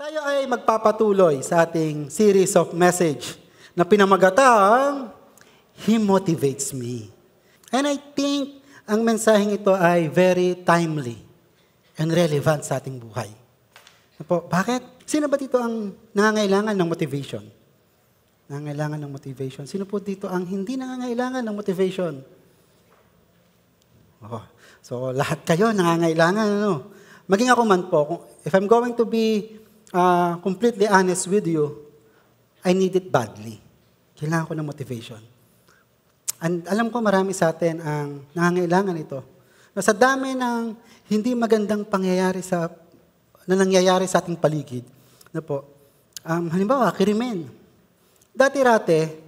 Tayo ay magpapatuloy sa ating series of message na pinamagatang He Motivates Me. And I think ang mensaheng ito ay very timely and relevant sa ating buhay. Bakit? Sino ba dito ang nangangailangan ng motivation? Nangangailangan ng motivation. Sino po dito ang hindi nangangailangan ng motivation? So lahat kayo nangangailangan. Maging ako man po, if I'm going to be completely honest with you, I need it badly. Kailangan ko ng motivation. And alam ko marami sa atin ang nangangailangan ito. Sa dami ng hindi magandang pangyayari na nangyayari sa ating paligid. Halimbawa, krimen. Dati-rate,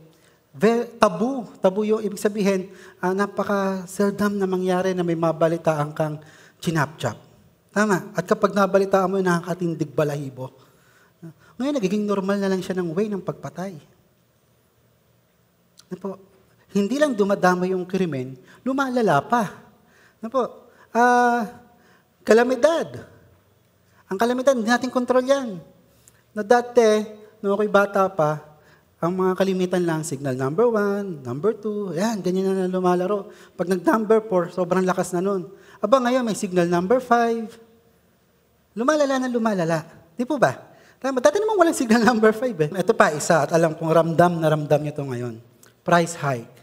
tabu yung ibig sabihin, napaka-seldom na mangyari na may mabalitaan kang chinap-chap. Tama. At kapag nabalitaan mo, nakakatindig balahibo. Ngayon, nagiging normal na lang siya ng way ng pagpatay. Hindi lang dumadama yung krimen, lumalala pa. Kalamidad. Ang kalamidad, hindi natin kontrol yan. Dati, nung ako'y bata pa, ang mga kalimitan lang, signal number 1, number 2, yan, ganyan na lumalaro. Pag nag-number 4, sobrang lakas na nun. Ngayon may signal number 5. Lumalala. Di po ba? Tama, dati naman walang signal number 5 . Ito pa, isa, at alam kong ramdam niyo ito ngayon. Price hike.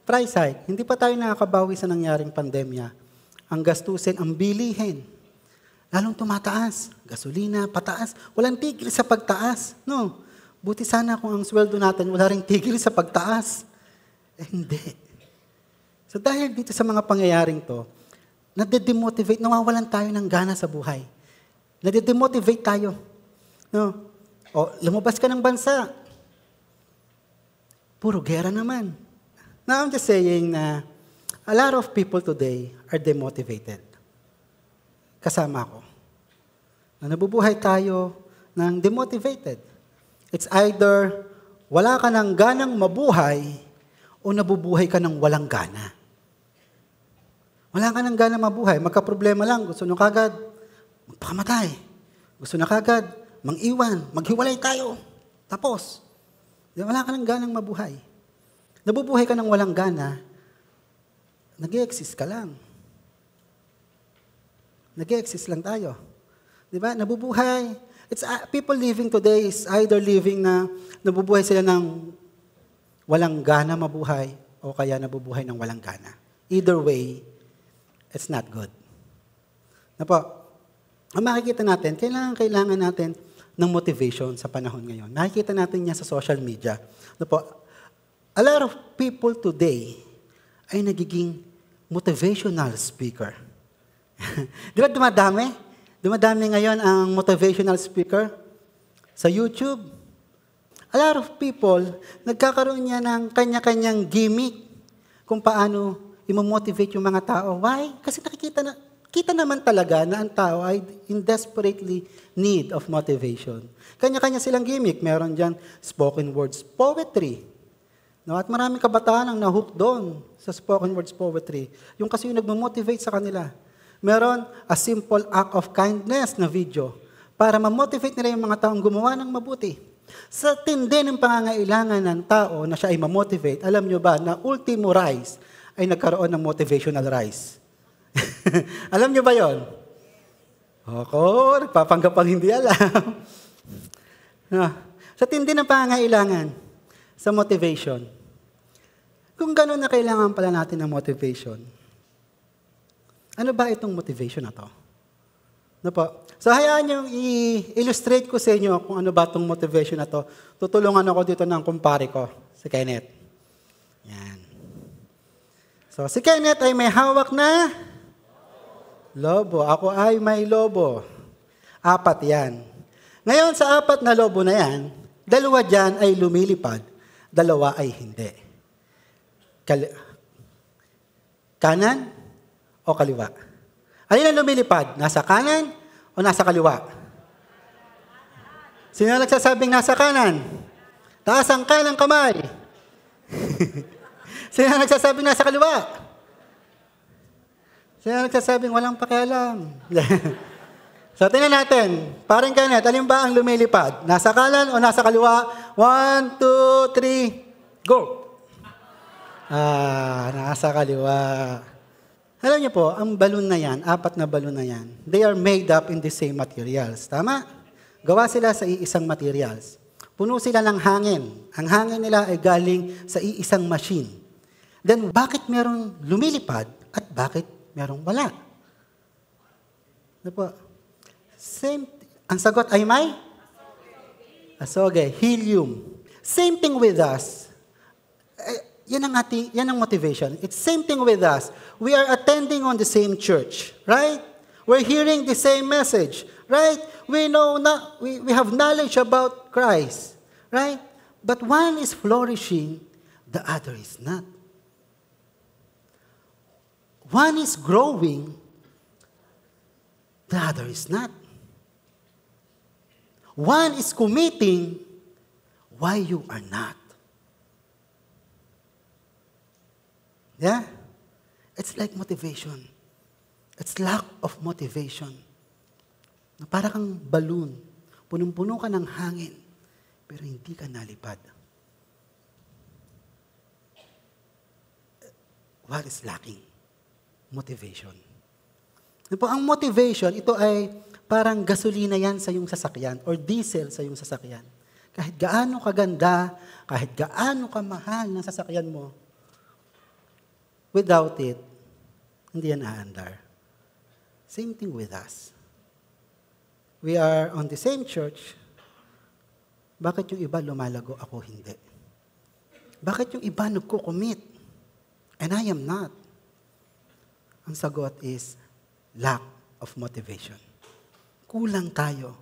Price hike. Hindi pa tayo nakakabawi sa nangyaring pandemya. Ang gastusin, ang bilihin. Lalong tumataas. Gasolina, pataas. Walang tigil sa pagtaas. No. Buti sana kung ang sweldo natin, wala ring tigil sa pagtaas. Hindi. So dahil dito sa mga pangyayaring to, nade-demotivate, nawawalan tayo ng gana sa buhay. Nade-demotivate tayo. No? Lumabas ka ng bansa. Puro gera naman. Now, I'm just saying na a lot of people today are demotivated. Kasama ako. Nabubuhay tayo ng demotivated. It's either wala ka ng ganang mabuhay o nabubuhay ka ng walang gana. Wala ka ng gana mabuhay, magka-problema lang, gusto nyo kagad magpakamatay. Gusto na kagad mang-iwan, maghiwalay tayo. Tapos, wala ka ng ganang mabuhay. Nabubuhay ka ng walang gana, nag-i-exist ka lang. Nag-i-exist lang tayo. Di ba? Nabubuhay. People living today is either living na nabubuhay sila ng walang gana mabuhay o kaya nabubuhay ng walang gana. Either way, it's not good. Ang makikita natin, kailangan natin ng motivation sa panahon ngayon. Nakikita natin niya sa social media. A lot of people today ay nagiging motivational speaker. Di ba dumadami? Dumadami ngayon ang motivational speaker sa YouTube. A lot of people, nagkakaroon niya ng kanya-kanyang gimmick kung paano i-motivate yung mga tao. Why? Kasi kita naman talaga na ang tao ay in desperately need of motivation. Kanya-kanya silang gimmick. Meron dyan spoken words poetry. At maraming kabataan ang nahook doon sa spoken words poetry. Yung kasi yung nagmamotivate sa kanila. Meron a simple act of kindness na video para ma-motivate nila yung mga taong gumawa ng mabuti. Sa tindi ng pangangailangan ng tao na siya ay ma-motivate, alam nyo ba na Ultimo Rice ay nagkaroon ng motivational rice? Alam nyo ba yon? Nagpapanggap ang hindi alam. Sa tindi ng pangangailangan sa motivation, kung gano'n na kailangan pala natin ng motivation, ano ba itong motivation na to? So, hayaan nyo i-illustrate ko sa inyo kung ano ba itong motivation na to. Tutulungan ako dito ng kumpare ko, si Kenneth. Yan. So, si Kenneth ay may hawak na lobo. Ako ay may lobo. 4 yan. Ngayon, sa 4 na lobo na yan, 2 dyan ay lumilipad, 2 ay hindi. Kanan o kaliwa? Alin ang lumilipad? Nasa kanan o nasa kaliwa? Sino nagsasabing nasa kanan? Taas ang kanang kamay. Sino nagsasabing nasa kaliwa? Sino nagsasabing walang pakialam? So, tingnan natin. Parang Kenneth, alin ba ang lumilipad? Nasa kanan o nasa kaliwa? 1, 2, 3, go! Nasa kaliwa. Alam niyo po, ang balon na yan, 4 na balon na yan, they are made up in the same materials. Tama? Gawa sila sa iisang materials. Puno sila ng hangin. Ang hangin nila ay galing sa iisang machine. Then, bakit merong lumilipad at bakit merong wala? Ano po? Same, ang sagot ay may? Asoge, helium. Same thing with us. Yan ang motivation. It's same thing with us. We are attending on the same church, right? We're hearing the same message, right? We have knowledge about Christ, right? But one is flourishing, the other is not. One is growing, the other is not. One is committing, why you are not. Yeah? It's like motivation. It's lack of motivation. Para kang balloon. Punong-puno ka ng hangin, pero hindi ka nalipad. What is lacking? Motivation. Ang motivation, ito ay parang gasolina yan sa iyong sasakyan or diesel sa iyong sasakyan. Kahit gaano kaganda, kahit gaano kamahal ng sasakyan mo, without it, hindi yan aandar. Same thing with us. We are on the same church. Bakit yung iba lumalago, ako hindi? Bakit yung iba nagko-commit? And I am not. Ang sagot is lack of motivation. Kulang tayo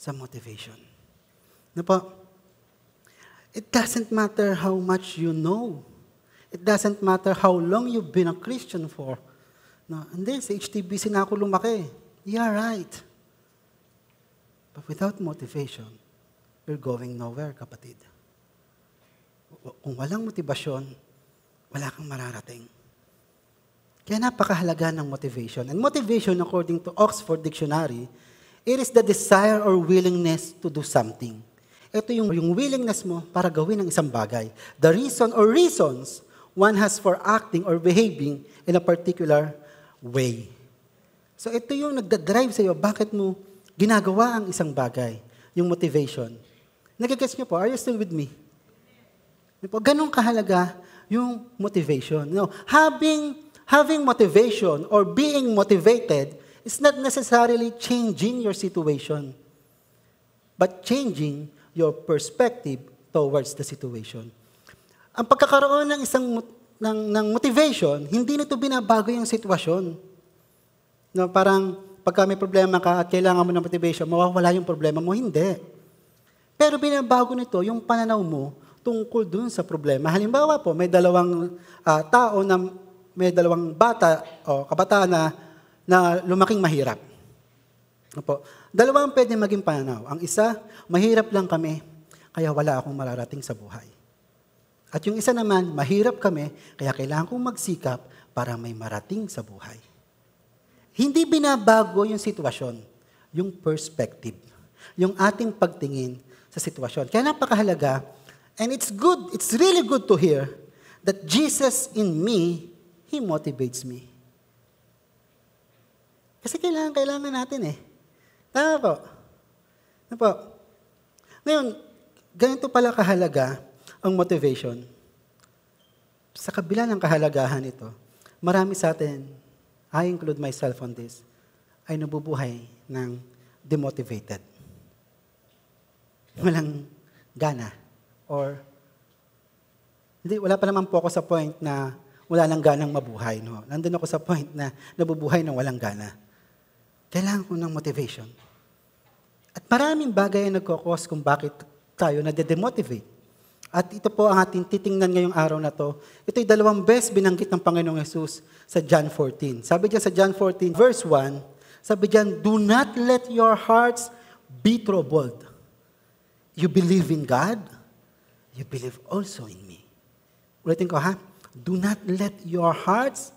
sa motivation. Ano po? It doesn't matter how much you know. It doesn't matter how long you've been a Christian for. No, hindi, sa HTBC na ako lumaki. Yeah, right. But without motivation, you're going nowhere, kapatid. Kung walang motibasyon, wala kang mararating. Kaya napakahalaga ng motivation. And motivation, according to Oxford Dictionary, it is the desire or willingness to do something. Ito yung willingness mo para gawin ang isang bagay. The reason or reasons one has for acting or behaving in a particular way. So ito yung nagdadrive sa iyo, bakit mo ginagawa ang isang bagay, yung motivation. Nagigets niyo po, are you still with me? Ganun kahalaga yung motivation. No, having motivation or being motivated is not necessarily changing your situation, but changing your perspective towards the situation. Ang pagkakaroon ng ng motivation, hindi nito binabago yung sitwasyon. No, parang pagka may problema ka at kailangan mo ng motivation, mawawala yung problema mo, hindi. Pero binabago nito yung pananaw mo tungkol dun sa problema. Halimbawa po, may dalawang may dalawang bata o kabataan na lumaking mahirap. Opo. Dalawang pwede maging pananaw. Ang isa, mahirap lang kami, kaya wala akong mararating sa buhay. At yung isa naman, mahirap kami, kaya kailangan kong magsikap para may marating sa buhay. Hindi binabago yung sitwasyon, yung perspective, yung ating pagtingin sa sitwasyon. Kaya napakahalaga, and it's really good to hear that Jesus in me, He motivates me. Kasi kailangan natin eh. Tama po. Ano po? Ngayon, ganito pala kahalaga ang motivation. Sa kabila ng kahalagahan ito, marami sa atin, I include myself on this, ay nabubuhay ng demotivated. Walang gana. Or, wala pa naman po ako sa point na wala nang ganang mabuhay. No? Nandun ako sa point na nabubuhay ng walang gana. Kailangan ko ng motivation. At maraming bagay ang nagkakos kung bakit tayo nade-demotivate. At ito po ang ating titingnan ngayong araw na to. Ito'y 2 beses binanggit ng Panginoong Yesus sa John 14. Sabi diyan sa John 14, verse 1, sabi diyan, do not let your hearts be troubled. You believe in God, you believe also in me. Ulitin ko ha. Do not let your hearts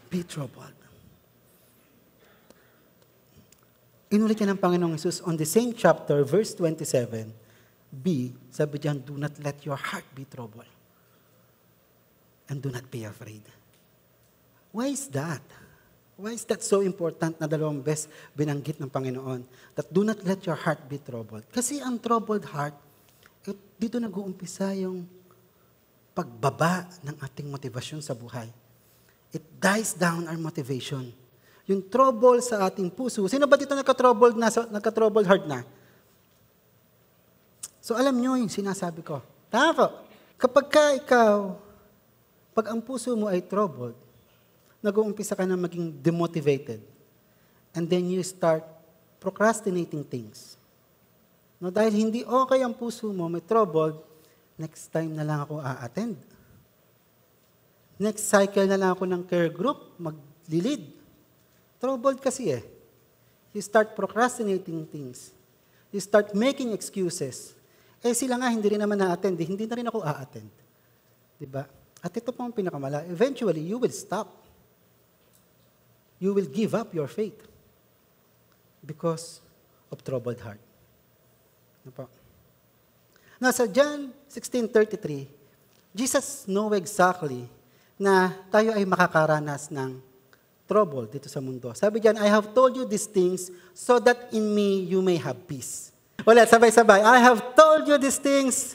be troubled. Inulit yan ng Panginoong Jesus on the same chapter, verse 27b, sabi diyan, do not let your heart be troubled. And do not be afraid. Why is that? Why is that so important na dalawang beses binanggit ng Panginoon? That do not let your heart be troubled. Kasi ang troubled heart, dito nag-uumpisa yung pagbaba ng ating motivasyon sa buhay. It dies down our motivation. Yung trouble sa ating puso. Sino ba dito nagka-troubled heart na? So alam nyo yung sinasabi ko. Tama po. Pag ang puso mo ay troubled, nag-uumpisa ka na maging demotivated. And then you start procrastinating things. No, dahil hindi okay ang puso mo, may troubled, next time na lang ako a-attend. Next cycle na lang ako ng care group, mag-lead. Troubled kasi eh. You start procrastinating things. You start making excuses. Sila nga, hindi rin naman na-attend. Hindi na rin ako a-attend. Diba? At ito po ang pinakamala. Eventually, you will stop. You will give up your faith because of troubled heart. Ano po? Now, sa John 16:33, Jesus know exactly na tayo ay makakaranas ng trouble dito sa mundo. Sabi diyan, I have told you these things so that in me you may have peace. Ulit, sabay-sabay. I have told you these things.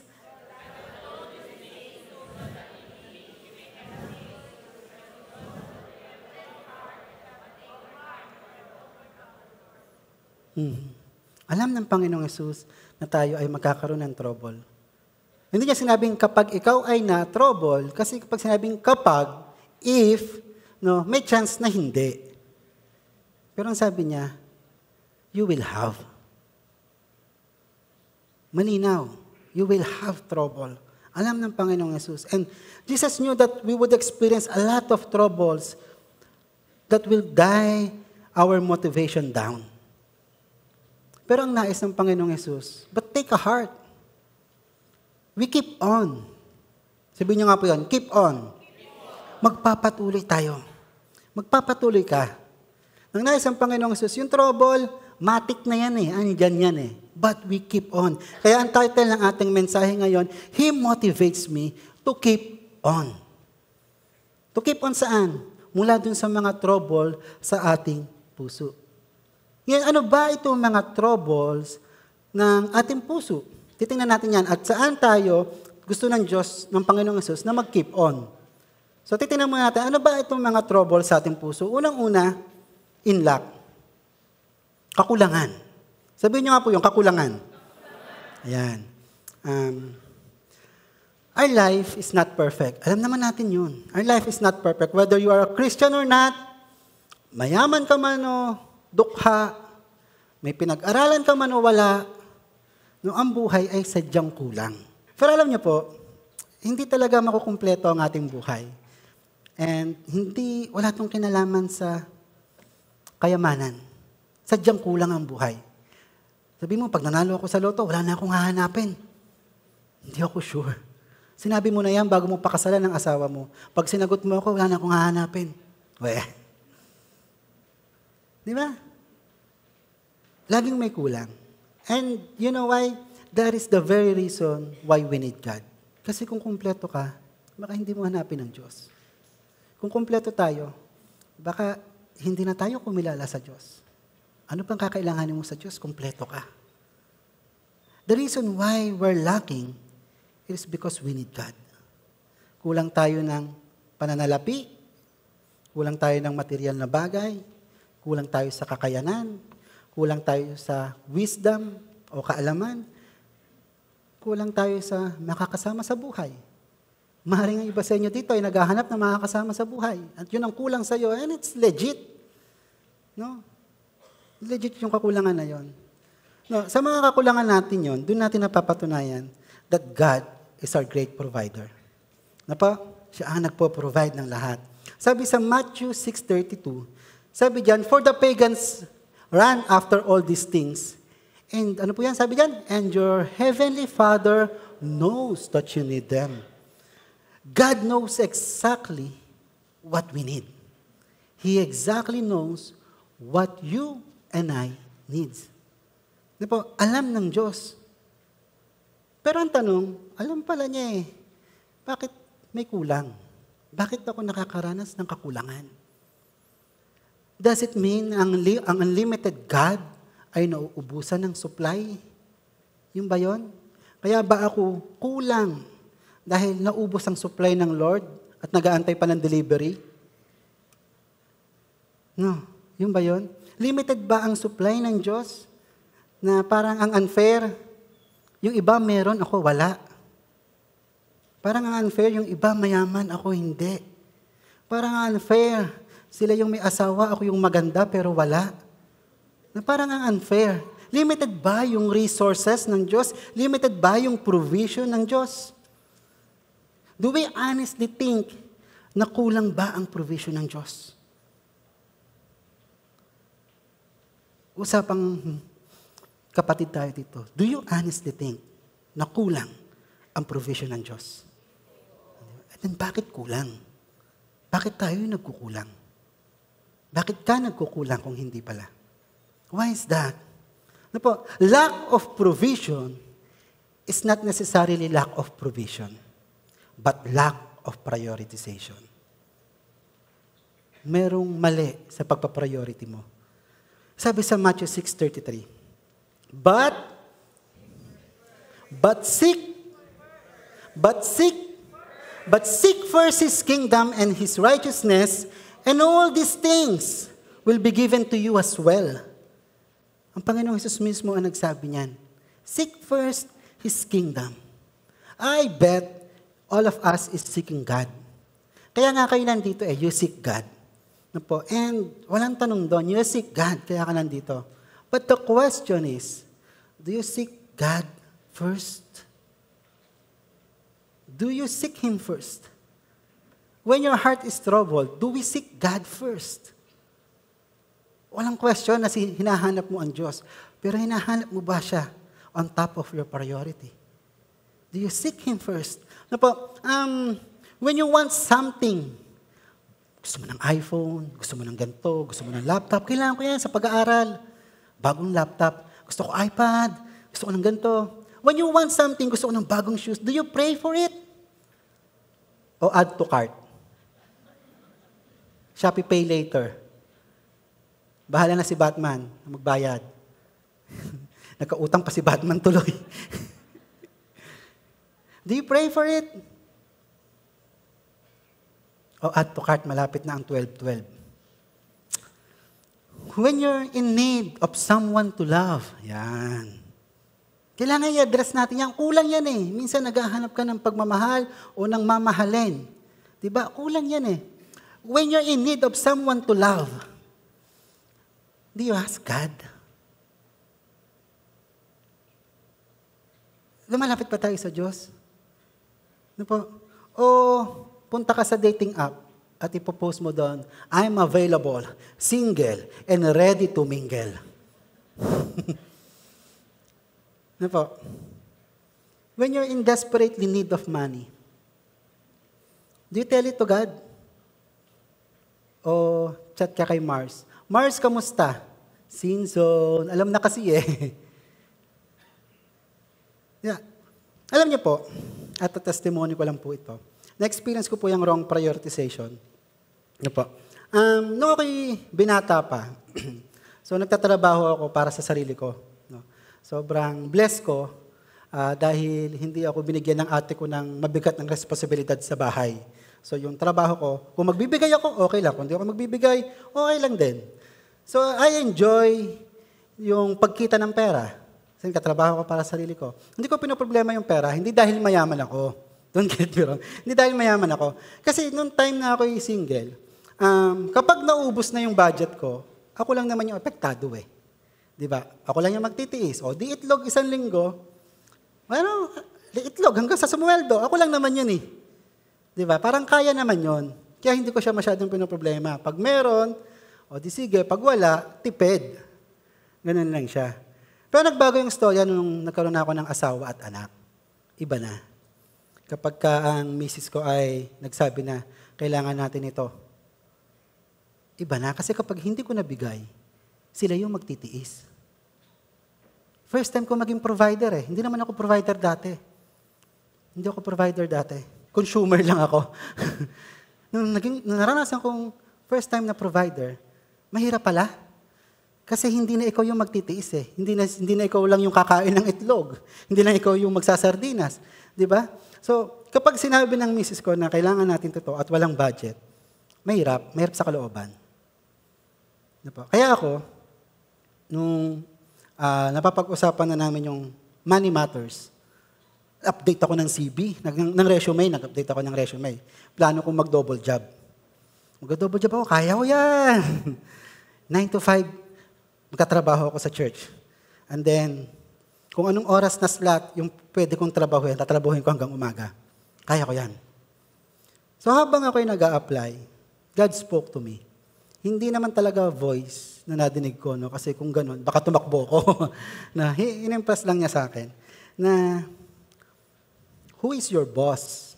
Alam ng Panginoong Yesus na tayo ay magkakaroon ng trouble. Hindi niya sinabing kapag ikaw ay na-trouble, kasi kapag sinabing kapag, if, no, may chance na hindi. Pero ang sabi niya, you will have. Malinaw, you will have trouble. Alam ng Panginoong Yesus. And Jesus knew that we would experience a lot of troubles that will die our motivation down. Pero ang nais ng Panginoong Yesus, but take a heart. We keep on. Sabihin niyo nga po yun, keep on. Magpapatuloy tayo. Magpapatuloy ka. Ang nais ng Panginoong Yesus, yung trouble, matik na yan eh. Andyan yan eh. But we keep on. Kaya ang title ng ating mensahe ngayon, He motivates me to keep on. To keep on saan? Mula dun sa mga trouble sa ating puso. Yan, ano ba itong mga troubles ng ating puso? Titingnan natin yan. At saan tayo gusto ng Diyos, ng Panginoong Yesus, na mag-keep on? So, titingnan muna natin, ano ba itong mga troubles sa ating puso? Unang-una, in lack. Kakulangan. Sabihin niyo nga po yung kakulangan. Ayan. Our life is not perfect. Alam naman natin yun. Our life is not perfect. Whether you are a Christian or not, mayaman ka man o dukha, may pinag-aralan ka man o wala, no, ang buhay ay sadyang kulang. Pero alam niyo po, hindi talaga makukumpleto ang ating buhay. And wala itong kinalaman sa kayamanan. Sadyang kulang ang buhay. Sabi mo, pag nanalo ako sa loto, wala na akong hahanapin. Hindi ako sure. Sinabi mo na yan bago mo pakasalan ng asawa mo. Pag sinagot mo ako, wala na akong hahanapin. Di ba? Laging may kulang. And you know why? That is the very reason why we need God. Kasi kung kumpleto ka, baka hindi mo hanapin ang Diyos. Kung kumpleto tayo, baka hindi na tayo kumilala sa Diyos. Ano pang kakailanganin mo sa Diyos? Kumpleto ka. The reason why we're lacking is because we need God. Kulang tayo ng pananalapi, kulang tayo ng material na bagay, kulang tayo sa kakayanan, kulang tayo sa wisdom o kaalaman, kulang tayo sa makakasama sa buhay. Maaaring ang iba sa inyo dito ay naghahanap ng makakasama sa buhay. At yun ang kulang sa iyo, and it's legit. No? Legit yung kakulangan na yon. No, sa mga kakulangan natin yon, doon natin napapatunayan that God is our great provider. Na pa, siya ang nagpo-provide ng lahat. Sabi sa Matthew 6:32, sabi diyan, for the pagans run after all these things. And ano po yan? Sabi diyan, and your heavenly Father knows that you need them. God knows exactly what we need. He exactly knows what you and I needs. Di po, alam ng Diyos. Pero ang tanong, alam pala niya bakit may kulang? Bakit ako nakakaranas ng kakulangan? Does it mean ang unlimited God ay nauubusan ng supply? Yung ba yun? Kaya ba ako kulang dahil naubos ang supply ng Lord at nag-aantay pa ng delivery? No, yung ba yun? Limited ba ang supply ng Diyos? Na parang ang unfair, yung iba meron, ako wala. Parang ang unfair, yung iba mayaman, ako hindi. Parang ang unfair, sila yung may asawa, ako yung maganda pero wala. Na parang ang unfair. Limited ba yung resources ng Diyos? Limited ba yung provision ng Diyos? Do we honestly think na kulang ba ang provision ng Diyos? Usapang kapatid tayo dito. Do you honestly think na kulang ang provision ng Diyos? At then bakit kulang? Bakit tayo nagkukulang? Bakit ka nagkukulang kung hindi pala? Why is that? Ano po? Lack of provision is not necessarily lack of provision, but lack of prioritization. Merong mali sa pagpapriority mo. Sabi sa Matthew 6:33, But seek first His kingdom and His righteousness, and all these things will be given to you as well. Ang Panginoong Hesus mismo ang nagsabi niyan, seek first His kingdom. I bet all of us is seeking God. Kaya nga kayo nandito you seek God. And walang tanong doon, you seek God, kaya ka nandito. But the question is, do you seek God first? Do you seek Him first? When your heart is troubled, do we seek God first? Walang question na hinahanap mo ang Diyos. Pero hinahanap mo ba siya on top of your priority? Do you seek Him first? When you want something, gusto mo ng iPhone, gusto mo ng ganito, gusto mo ng laptop, kailangan ko yan sa pag-aaral. Bagong laptop, gusto ko iPad, gusto ko ng ganito. When you want something, gusto ko ng bagong shoes, do you pray for it? O add to cart? Shopee Pay later. Bahala na si Batman na magbayad. Nagkautang pa si Batman tuloy. Do you pray for it? O add to cart, malapit na ang 12:12. When you're in need of someone to love, yan. Kailangan i-address natin yan. Kulang yan Minsan naghahanap ka ng pagmamahal o ng mamahalin. Diba? Kulang yan When you're in need of someone to love, do you ask God? Lumalapit pa tayo sa Diyos? Ano po? O punta ka sa dating app at ipopost mo doon, I'm available, single, and ready to mingle. Ano po? When you're in desperately need of money, do you tell it to God? O chat ka kay Mars, Mars, kamusta? Sin zone. Alam na kasi Yeah. Alam niyo po, at testimony ko lang po ito, na-experience ko po yung wrong prioritization. Ano po? Noong ako'y binata pa, so nagtatrabaho ako para sa sarili ko. No? Sobrang blessed ko dahil hindi ako binigyan ng ate ko ng mabigat ng responsibilidad sa bahay. So yung trabaho ko, kung magbibigay ako, okay lang. Kung hindi ako magbibigay, okay lang din. So I enjoy yung pagkita ng pera. Kasi katrabaho ko para sa sarili ko. Hindi ko pinoproblema yung pera, hindi dahil mayaman ako. Don't get me wrong. Hindi dahil mayaman ako. Kasi nung time na ako'y single, kapag naubos na yung budget ko, ako lang naman yung apektado Di ba? Ako lang yung magtitiis. O di itlog isang linggo, well, itlog hanggang sa sumweldo, ako lang naman yun Di ba? Parang kaya naman yun. Kaya hindi ko siya masyadong pinoproblema. Pag meron, o di sige, pag wala, tipid. Ganun lang siya. Pero nagbago yung storya nung nagkaroon ako ng asawa at anak. Iba na. Kapag ang misis ko ay nagsabi na, kailangan natin ito. Iba na. Kasi kapag hindi ko nabigay, sila yung magtitiis. First time ko maging provider eh. Hindi naman ako provider dati. Hindi ako provider dati. Consumer lang ako. Nung naranasan kong first time na provider, mahirap pala. Kasi hindi na ikaw yung magtitiis eh. Hindi na ikaw lang yung kakain ng itlog. Hindi na ikaw yung magsasardinas. Di ba? So, kapag sinabi ng misis ko na kailangan natin ito at walang budget, mahirap sa kalooban. Diba? Kaya ako, nung napapag-usapan na namin yung money matters, update ako ng CV, ng resume, nag-update ako ng resume. Plano kong mag-double job. Mag-double job ako, kaya ko yan. 9 to 5, magkatrabaho ako sa church. And then, kung anong oras na slot, yung pwede kong trabahuin, tatrabahuin ko hanggang umaga. Kaya ko yan. So habang ako'y nag-a-apply, God spoke to me. Hindi naman talaga voice na nadinig ko, no? Kasi kung ganun, baka tumakbo ko. Na in-impress lang niya sa akin na, who is your boss?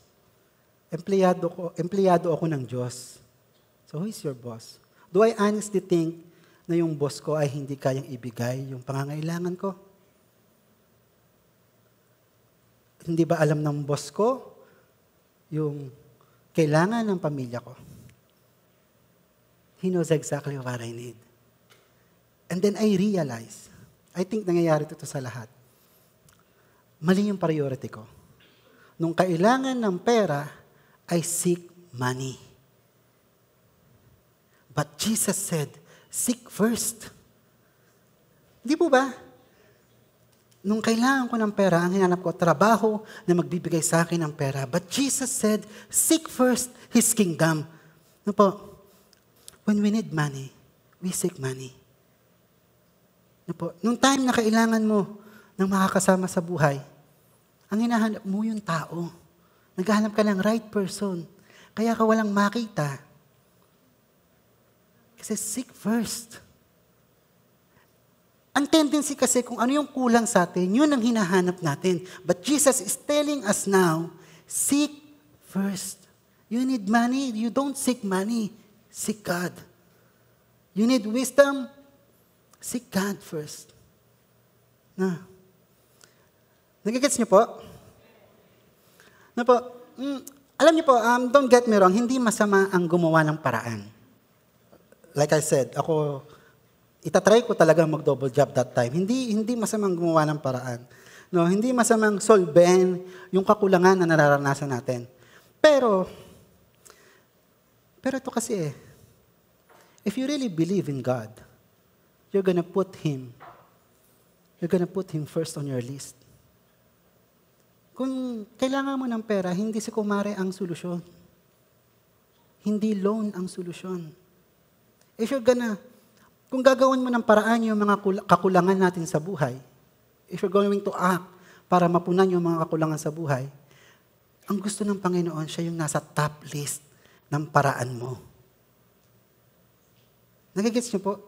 Empleyado ako ng Diyos. So who is your boss? Do I honestly think na yung boss ko ay hindi kayang ibigay yung pangangailangan ko? Hindi ba alam ng boss ko yung kailangan ng pamilya ko? He knows exactly what I need. And then I realize, I think nangyayari ito sa lahat. Mali yung priority ko. Nung kailangan ng pera, I seek money. But Jesus said, seek first. Di po ba? Nung kailangan ko ng pera, ang hinanap ko, trabaho na magbibigay sa akin ng pera. But Jesus said, seek first His kingdom. Ano po? When we need money, we seek money. Ano po? Nung time na kailangan mo ng makakasama sa buhay, ang hinahanap mo yung tao. Naghahanap ka ng right person. Kaya ka walang makita. Kasi seek first. Ang tendency kasi kung ano yung kulang sa atin, yun ang hinahanap natin. But Jesus is telling us now, seek first. You need money, you don't seek money. Seek God. You need wisdom, seek God first. Na. Nagigets niyo po? Na po, alam niyo po, don't get me wrong, hindi masama ang gumawa ng paraan. Like I said, ako, itatry ko talaga mag-double job that time. Hindi masamang gumawa ng paraan. No, hindi masamang solven yung kakulangan na nararanasan natin. Pero ito kasi if you really believe in God, you're gonna put Him first on your list. Kung kailangan mo ng pera, hindi si kumare ang solusyon. Hindi loan ang solusyon. Kung gagawin mo ng paraan yung mga kakulangan natin sa buhay, if you're going to act para mapunan yung mga kakulangan sa buhay, ang gusto ng Panginoon, siya yung nasa top list ng paraan mo. Nagigets niyo po?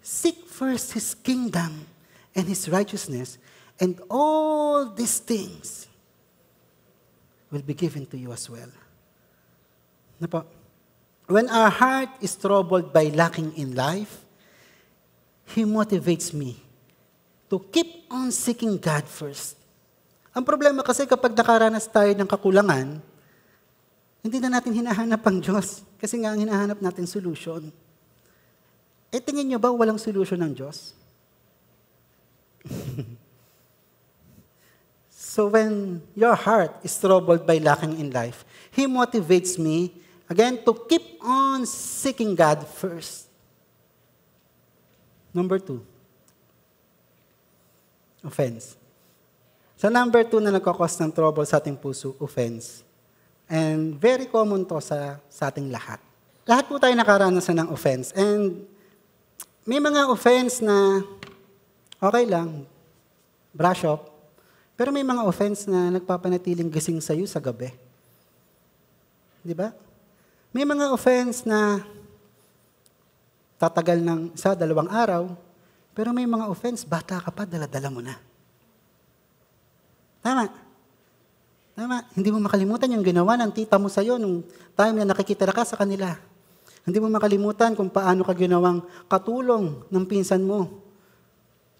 Seek first His kingdom and His righteousness, and all these things will be given to you as well. Ano po? When our heart is troubled by lacking in life, He motivates me to keep on seeking God first. Ang problema kasi kapag nakaranas tayo ng kakulangan, hindi na natin hinahanap ang Diyos. Kasi nga ang hinahanap natin solution. Tingin nyo ba walang solution ng Diyos? So when your heart is troubled by lacking in life, He motivates me, again, to keep on seeking God first. Number 2, offense. So number 2 na nagkakos ng trouble sa ating puso, offense. And very common to sa ating lahat. Lahat po tayo nakaranasan ng offense. And may mga offense na okay lang, brush off. Pero may mga offense na nagpapanatiling gising sa'yo sa gabi. Di ba? May mga offense na tatagal ng 1-2 araw, pero may mga offense, bata ka pa, dala-dala mo na. Tama. Hindi mo makalimutan yung ginawa ng tita mo sa'yo nung time na nakikitira ka sa kanila. Hindi mo makalimutan kung paano ka ginawang katulong ng pinsan mo.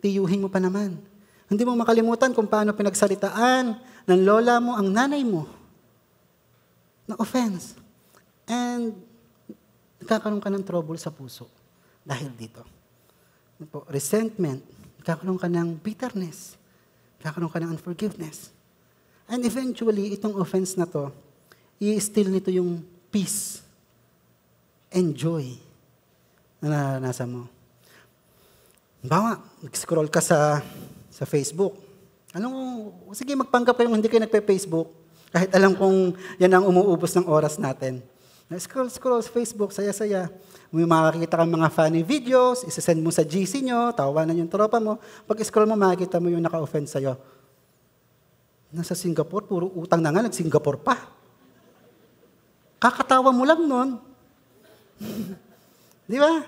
Tiyuhin mo pa naman. Hindi mo makalimutan kung paano pinagsalitaan ng lola mo ang nanay mo na offense. And nagkakaroon ka ng trouble sa puso dahil dito. Resentment, nagkakaroon ka ng bitterness, nagkakaroon ka ng unforgiveness. And eventually, itong offense na to, i-steal nito yung peace and joy na naranasan mo. Bawa, nag-scroll ka sa Facebook. Sige, magpanggap kayo hindi kayo nagpe-Facebook. Kahit alam kong yan ang umuubos ng oras natin. Scroll sa Facebook, saya-saya. May makakita kang mga funny videos, isasend mo sa GC nyo, tawanan yung tropa mo. Pag-scroll mo, makikita mo yung naka-offend sa'yo. Nasa Singapore, puro utang na nga, nag-Singapore pa. Kakatawa mo lang nun. Di ba?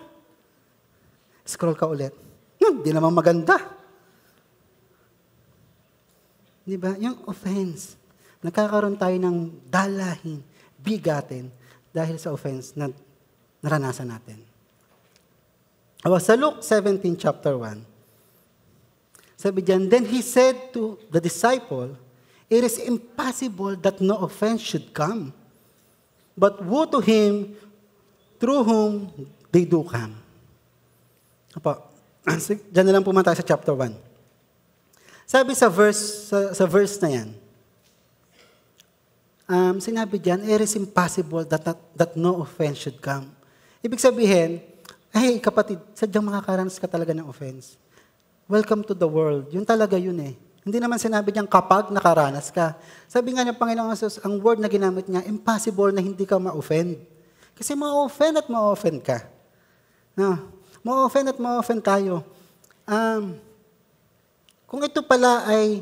Scroll ka ulit. Di naman maganda. Di ba? Yung offense. Nagkakaroon tayo ng dalahin, bigatin, dahil sa offense na naranasan natin. Sa Luke 17, chapter 1, sabi diyan, then he said to the disciple, it is impossible that no offense should come, but woe to him through whom they do come. Diyan na lang pumunta sa chapter 1. Sabi sa verse na yan, sinabi diyan, it is impossible that no offense should come. Ibig sabihin, kapatid, sadyang makakaranas ka talaga ng offense. Welcome to the world. Yun talaga yun eh. Hindi naman sinabi niyang kapag nakaranas ka. Sabi nga ng Panginoong Jesus, ang word na ginamit niya, impossible na hindi ka ma-offend. Kasi ma-offend at ma-offend ka. No, ma-offend at ma-offend tayo. Kung ito pala ay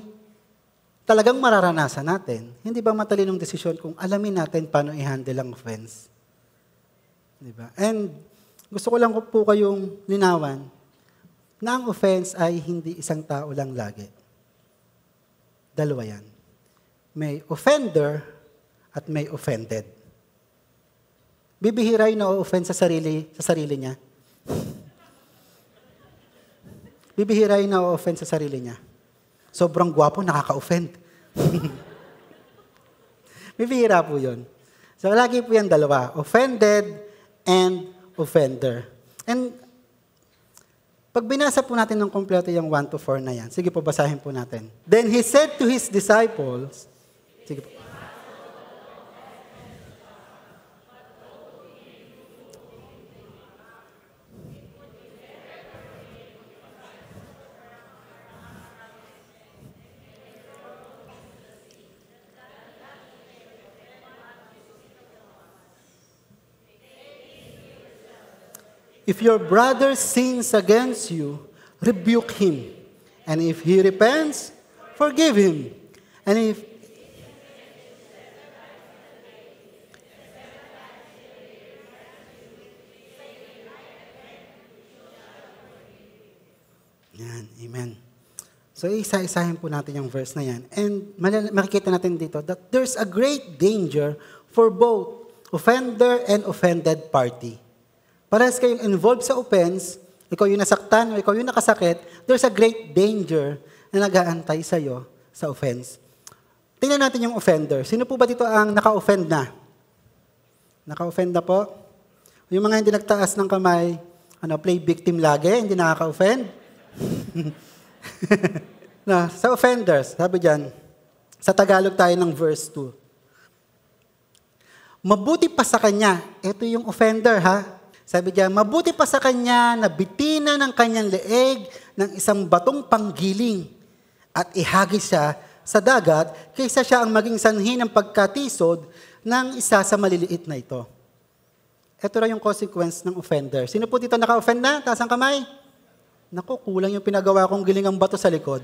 talagang mararanasan natin, hindi ba matalinong desisyon kung alamin natin paano i-handle ang offense? Diba? And gusto ko lang po kayong linawan na ang offense ay hindi isang tao lang lagi. Dalawa yan. May offender at may offended. Bibihira yung na-offend sa sarili niya. Bibihira yung na-offend sa sarili niya. Sobrang gwapo, nakaka-offend. Bibihira po yun. So, lagi po yan dalawa. Offended and offender. And, pag binasa po natin ng kompleto yung 1-4 na yan, sige po, basahin po natin. Then he said to his disciples, sige po. If your brother sins against you, rebuke him. And if he repents, forgive him. And if yan, amen. So, isa-isahin po natin yung verse na yan. And makikita natin dito that there's a great danger for both offender and offended party. Parehas kayong involved sa offense, ikaw yung nasaktan o ikaw yung nakasakit, there's a great danger na nag-aantay sa'yo sa offense. Tingnan natin yung offender. Sino po ba dito ang naka-offend na? Naka-offend na po? Yung mga hindi nagtaas ng kamay, play victim lagi, hindi nakaka-offend? Sa offenders, sabi dyan, sa Tagalog tayo ng verse 2. Mabuti pa sa kanya, ito yung offender ha, sabi diyan, mabuti pa sa kanya na bitina ng kanyang leeg ng isang batong panggiling at ihagis siya sa dagat kaysa siya ang maging sanhi ng pagkatisod ng isa sa maliliit na ito. Ito ra yung consequence ng offender. Sino po dito naka-offend na? Taas ang kamay. Naku, kulang yung pinagawa kong gilingang bato sa likod.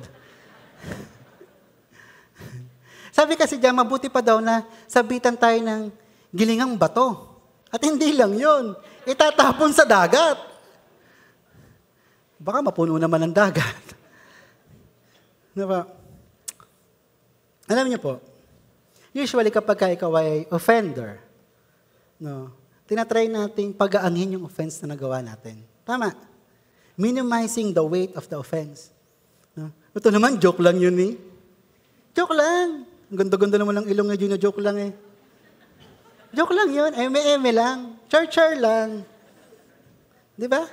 Sabi kasi diyan, mabuti pa daw na sabitan tayo ng gilingang bato. At hindi lang yun. Itatapon sa dagat. Baka mapuno naman ang dagat. Diba? Alam niyo po, usually kapag ikaw ay offender, tinatry natin pag-aanhin yung offense na nagawa natin. Tama. Minimizing the weight of the offense. No? Ito naman, joke lang yun eh. Joke lang. Ang ganda-ganda naman ng ilong ni Gino, joke lang eh. Joke lang yun, eme-eme lang, char-char lang. Di ba?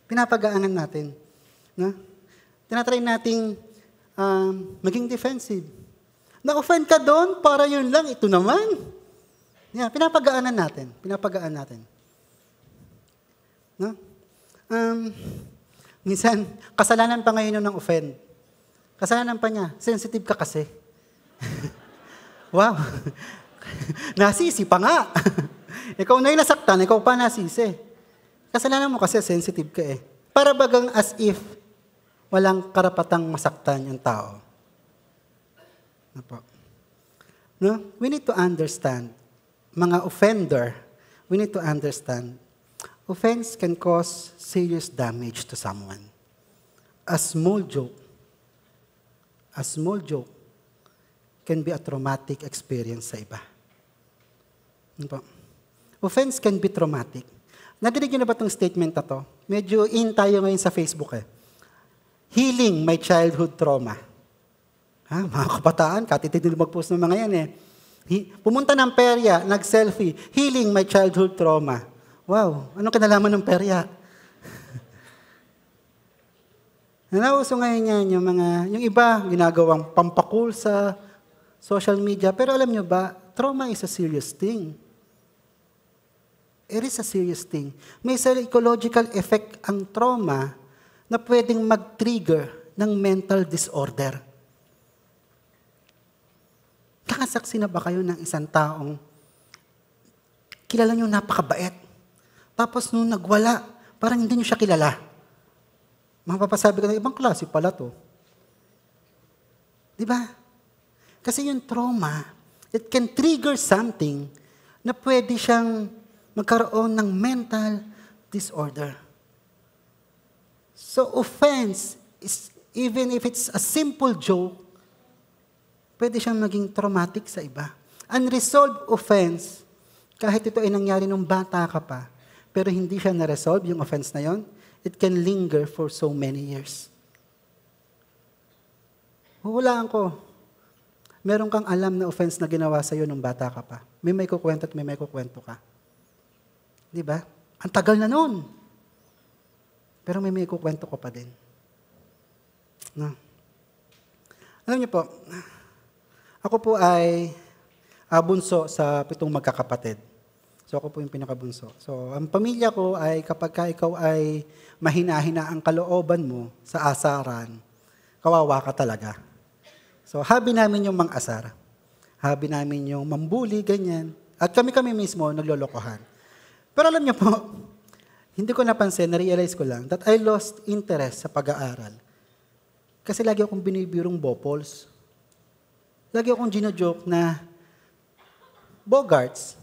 Pinapagaanan natin. No? Tinatry nating maging defensive. Na-offend ka doon, para yun lang, ito naman. Yeah, pinapagaanan natin. Pinapagaan natin. No? Minsan, kasalanan pa ngayon ng offend. Kasalanan pa niya, sensitive ka kasi. Wow. Nasisi pa nga. Ikaw na yung nasaktan, ikaw pa nasisi. Kasalanan mo kasi sensitive ka eh. Para bagang as if walang karapatang masaktan yung tao. Ano po? No? We need to understand, mga offender, we need to understand, offense can cause serious damage to someone. A small joke can be a traumatic experience sa iba. Ano po? Offense can be traumatic. Nadinig niyo na ba itong statement na to? Medyo in tayo ngayon sa Facebook eh. Healing my childhood trauma. Ha, mga kabataan, katitid nila mag-post ng mga yan eh. Pumunta ng perya, nag-selfie, healing my childhood trauma. Wow, anong kinalaman ng perya? Nauso ngayon yan, yung iba, ginagawang pampakul sa social media. Pero alam nyo ba, trauma is a serious thing. It is a serious thing. May psychological effect ang trauma na pwedeng mag-trigger ng mental disorder. Nakasaksi na ba kayo ng isang taong kilala nyo napakabait? Tapos nung nagwala, parang hindi nyo siya kilala. Mapapasabi ka na, ibang klase pala to. Di ba? Kasi yung trauma, it can trigger something na pwede siyang magkaroon ng mental disorder. So offense, is, even if it's a simple joke, pwede siyang maging traumatic sa iba. Unresolved offense, kahit ito ay nangyari nung bata ka pa, pero hindi siya na-resolve, yung offense na yon, it can linger for so many years. Huhulaan ko, meron kang alam na offense na ginawa sa'yo nung bata ka pa. May kukwento at may kukwento ka. Di ba? Ang tagal na noon. Pero may kukwento ko pa din. No. Alam niyo po, ako po ay bunso sa 7 magkakapatid. So ako po yung pinakabunso. So ang pamilya ko ay kapag ikaw ay mahina-hina ang kalooban mo sa asaran, kawawa ka talaga. So hobby namin yung mang-asar. Hobby namin yung mambuli, ganyan. At kami mismo naglolokohan. Pero alam niyo po, hindi ko napansin, na-realize ko lang that I lost interest sa pag-aaral. Kasi lagi akong binibirong bopols. Lagi akong gino-joke na Bogarts.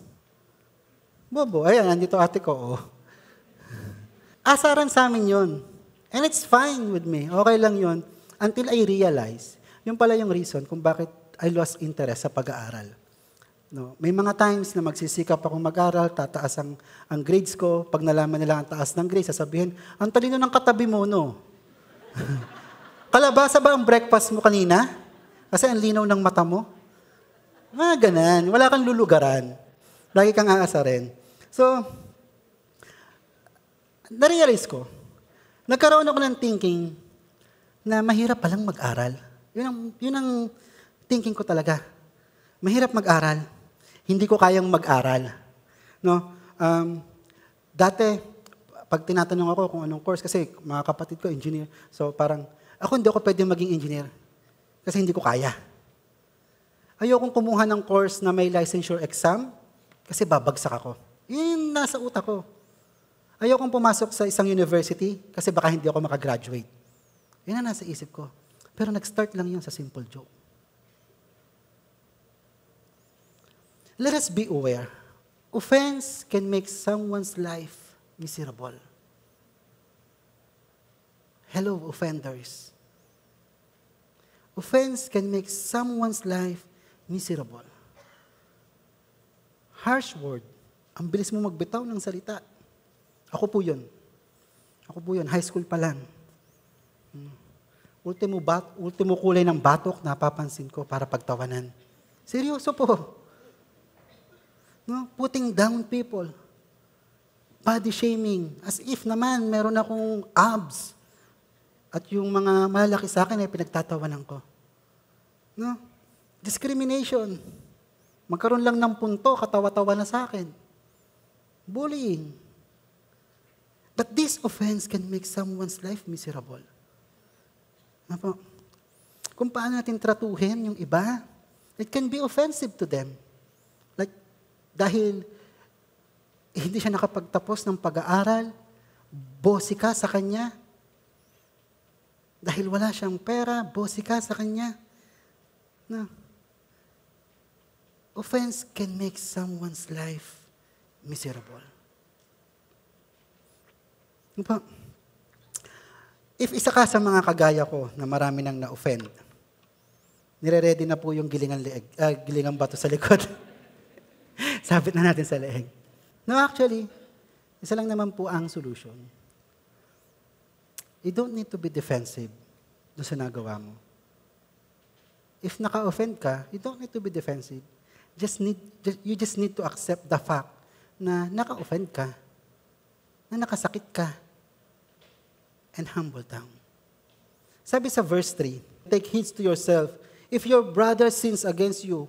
Bobo, ayan, nandito ate ko, oh. Asaran sa amin yun. And it's fine with me. Okay lang yun. Until I realize, yun pala yung reason kung bakit I lost interest sa pag-aaral. No, may mga times na magsisikap akong mag-aral, tataas ang grades ko. Pag nalaman nila ang taas ng grades, sasabihin, ang talino ng katabi mo, no? Kalabasa ba ang breakfast mo kanina? Kasi ang linaw ng mata mo? Ganan. Wala kang lulugaran. Lagi kang aasarin. So, na-realize ko, nagkaroon ako ng thinking na mahirap palang mag-aral. Yun ang thinking ko talaga. Mahirap mag-aral. Hindi ko kayang mag-aral. No? Dati, pag tinatanong ako kung anong course, kasi mga kapatid ko, engineer. So parang, hindi ako pwede maging engineer. Kasi hindi ko kaya. Ayokong kumuha ng course na may licensure exam, kasi babagsak ako. Yun nasa utak ko. Ayokong pumasok sa isang university, kasi baka hindi ako makagraduate. Yun ang nasa isip ko. Pero nag-start lang yun sa simple joke. Let us be aware. Offense can make someone's life miserable. Hello, offenders. Offense can make someone's life miserable. Harsh word. Ang bilis mo magbitaw ng salita. Ako po yun. High school pa lang. ultimo kulay ng batok, napapansin ko para pagtawanan. Seryoso po. No? Putting down people. Body shaming. As if naman, meron akong abs. At yung mga malalaki sa akin ay pinagtatawanan ko. No? Discrimination. Magkaroon lang ng punto, katawa-tawa na sa akin. Bullying. But this offense can make someone's life miserable. Ano po? Kung paano natin tratuhin yung iba, it can be offensive to them. Like, dahil hindi siya nakapagtapos ng pag-aaral, bossy ka sa kanya. Dahil wala siyang pera, bossy ka sa kanya. No. Offense can make someone's life miserable. Ano po? If isa ka sa mga kagaya ko na marami nang na-offend, nire-ready na po yung gilingang bato sa likod. Sabit na natin sa leeg. No, actually, isa lang naman po ang solution. You don't need to be defensive doon sa nagawa mo. If naka-offend ka, you don't need to be defensive. You just need to accept the fact na naka-offend ka, na nakasakit ka, and humble down. Sabi sa verse 3, take heed to yourself. If your brother sins against you,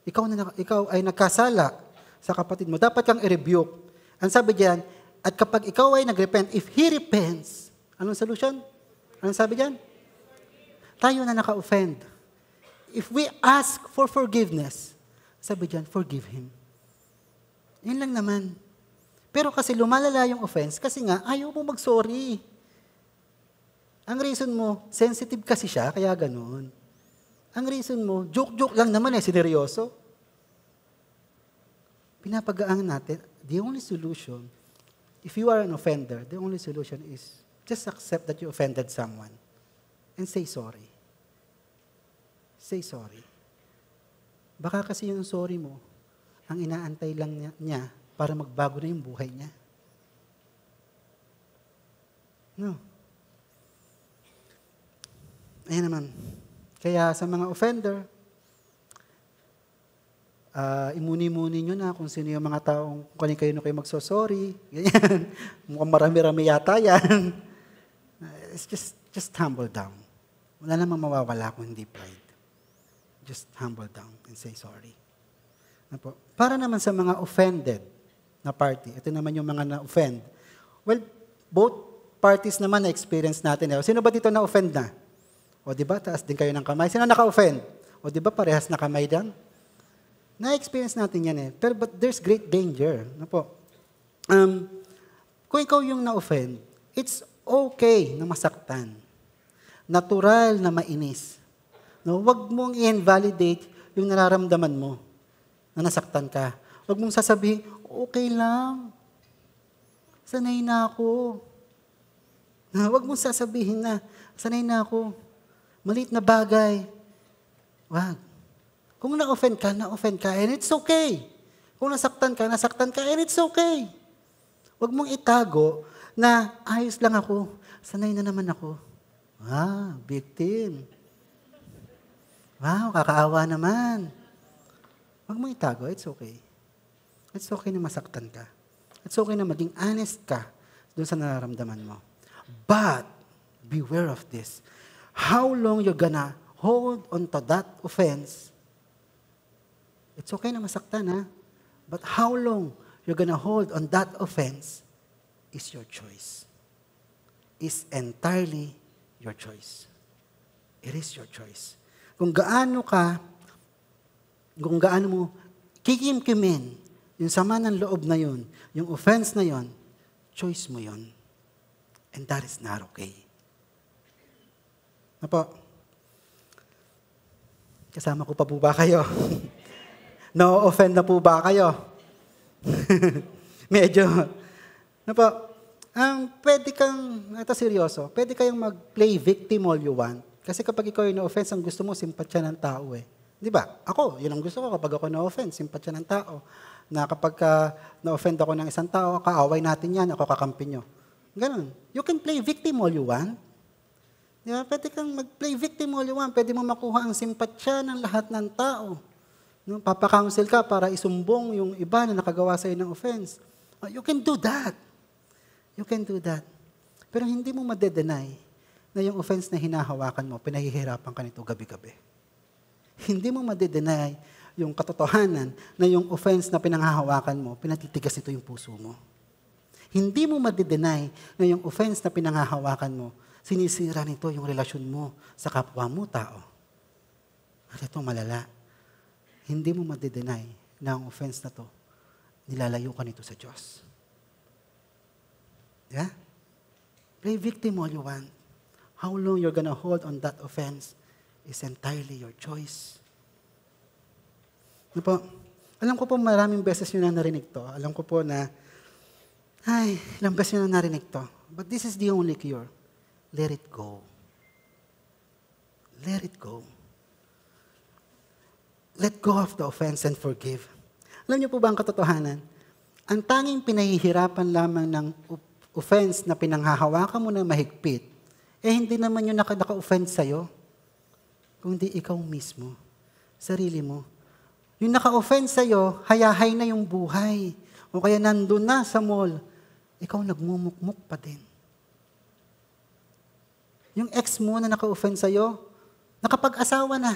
ikaw ay nagkasala sa kapatid mo, dapat kang i-rebuke. Ang sabi diyan, at kapag ikaw ay nag-repent, if he repents, anong solution? Anong sabi diyan? Tayo na naka-offend. If we ask for forgiveness, sabi diyan, forgive him. Yun lang naman. Pero kasi lumalala yung offense, kasi nga, ayaw mo mag-sorry. Ang reason mo, sensitive kasi siya, kaya ganun. Ang reason mo, joke-joke lang naman sineryoso. Pinapagaan natin, the only solution, if you are an offender, the only solution is just accept that you offended someone and say sorry. Say sorry. Baka kasi yung sorry mo, ang inaantay lang niya para magbago na yung buhay niya. No. Ayan naman. Kaya sa mga offender, imuni-muni nyo na kung sino yung mga taong kanino kayo magsosorry. Ganyan. Mukhang marami-rami yata yan. It's just humble down. Wala namang mawawala kung hindi pride. Just humble down and say sorry. Para naman sa mga offended na party, ito naman yung mga na-offend. Well, both parties naman na-experience natin. Sino ba dito na-offend na? O di ba, taas din kayo ng kamay. Sino naka-offend? O di ba, parehas na kamay din? Na-experience natin yan but there's great danger. Kung ikaw yung na-offend, it's okay na masaktan. Natural na mainis. No, wag mong i-invalidate yung nararamdaman mo na nasaktan ka. Wag mong sasabihin, okay lang. Sanay na ako. Wag mong sasabihin na, sanay na ako. Maliit na bagay. Wag. Kung na-offend ka, and it's okay. Kung nasaktan ka, and it's okay. Wag mong itago na ayos lang ako, sanay na naman ako. Victim. Wow, kakaawa naman. Wag mong itago, it's okay. It's okay na masaktan ka. It's okay na maging honest ka doon sa nararamdaman mo. But, beware of this. How long you're gonna hold on to that offense? It's okay na masaktan, but how long you're gonna hold on that offense is your choice. Is entirely your choice. It is your choice. Kung gaano mo kikimkimin yung sama ng loob na yun, yung offense na yun, choice mo yun. And that is not okay. Kasama ko pa po ba kayo? No-offend na po ba kayo? Medyo. Pwede kang, ito seryoso, pwede kayong mag-play victim all you want. Kasi kapag ikaw yung na-offense, ang gusto mo, simpatsya ng tao Di ba? Ako, yun ang gusto ko kapag ako na-offense, simpatsya ng tao. Na kapag na-offend ako ng isang tao, kaaway natin yan, ako kakampi nyo. Ganon. You can play victim all you want. Di ba? Pwede kang mag-play victim all you want. Pwede mo makuha ang simpatsya ng lahat ng tao. No? Papakounsel ka para isumbong yung iba na nakagawa sa'yo ng offense. You can do that. You can do that. Pero hindi mo madedenay na yung offense na hinahawakan mo, pinahihirapan ka nito gabi-gabi. Hindi mo madedenay yung katotohanan na yung offense na pinanghahawakan mo, pinatitigas nito yung puso mo. Hindi mo madedenay na yung offense na pinanghahawakan mo, sinisira nito yung relasyon mo sa kapwa mo tao. At ito malala. Hindi mo madedenay na ang offense na to, nilalayo ka nito sa Diyos. Yeah? Play victim all you want. How long you're gonna hold on that offense is entirely your choice. Ano po? Alam ko po maraming beses nyo na narinig to. Alam ko po na, ilang beses nyo na narinig to. But this is the only cure. Let it go. Let it go. Let go of the offense and forgive. Alam niyo po ba ang katotohanan? Ang tanging pinahihirapan lamang ng offense na pinanghahawakan mo na mahigpit, hindi naman yung naka-offense sa'yo, kundi ikaw mismo, sarili mo. Yung naka-offense sa'yo, hayahay na yung buhay. O kaya nandun na sa mall, ikaw nagmumukmuk pa din. Yung ex mo na naka-offense sa'yo, nakapag-asawa na.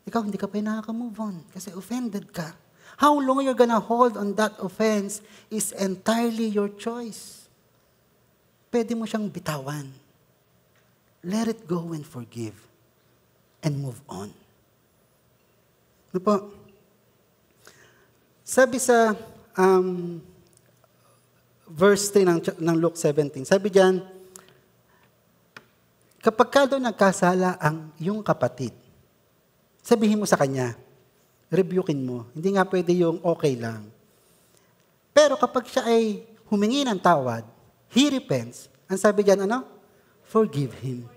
Ikaw, hindi ka pa nakaka-move on kasi offended ka. How long you're gonna hold on that offense is entirely your choice. Pwede mo siyang bitawan. Let it go and forgive and move on. Ano po? Sabi sa verse 3 ng Luke 17, sabi diyan, kapag ka doon nagkasala ang iyong kapatid, sabihin mo sa kanya, rebukein mo. Hindi nga pwede yung okay lang. Pero kapag siya ay humingi ng tawad, he repents, ang sabi diyan, ano? Forgive him.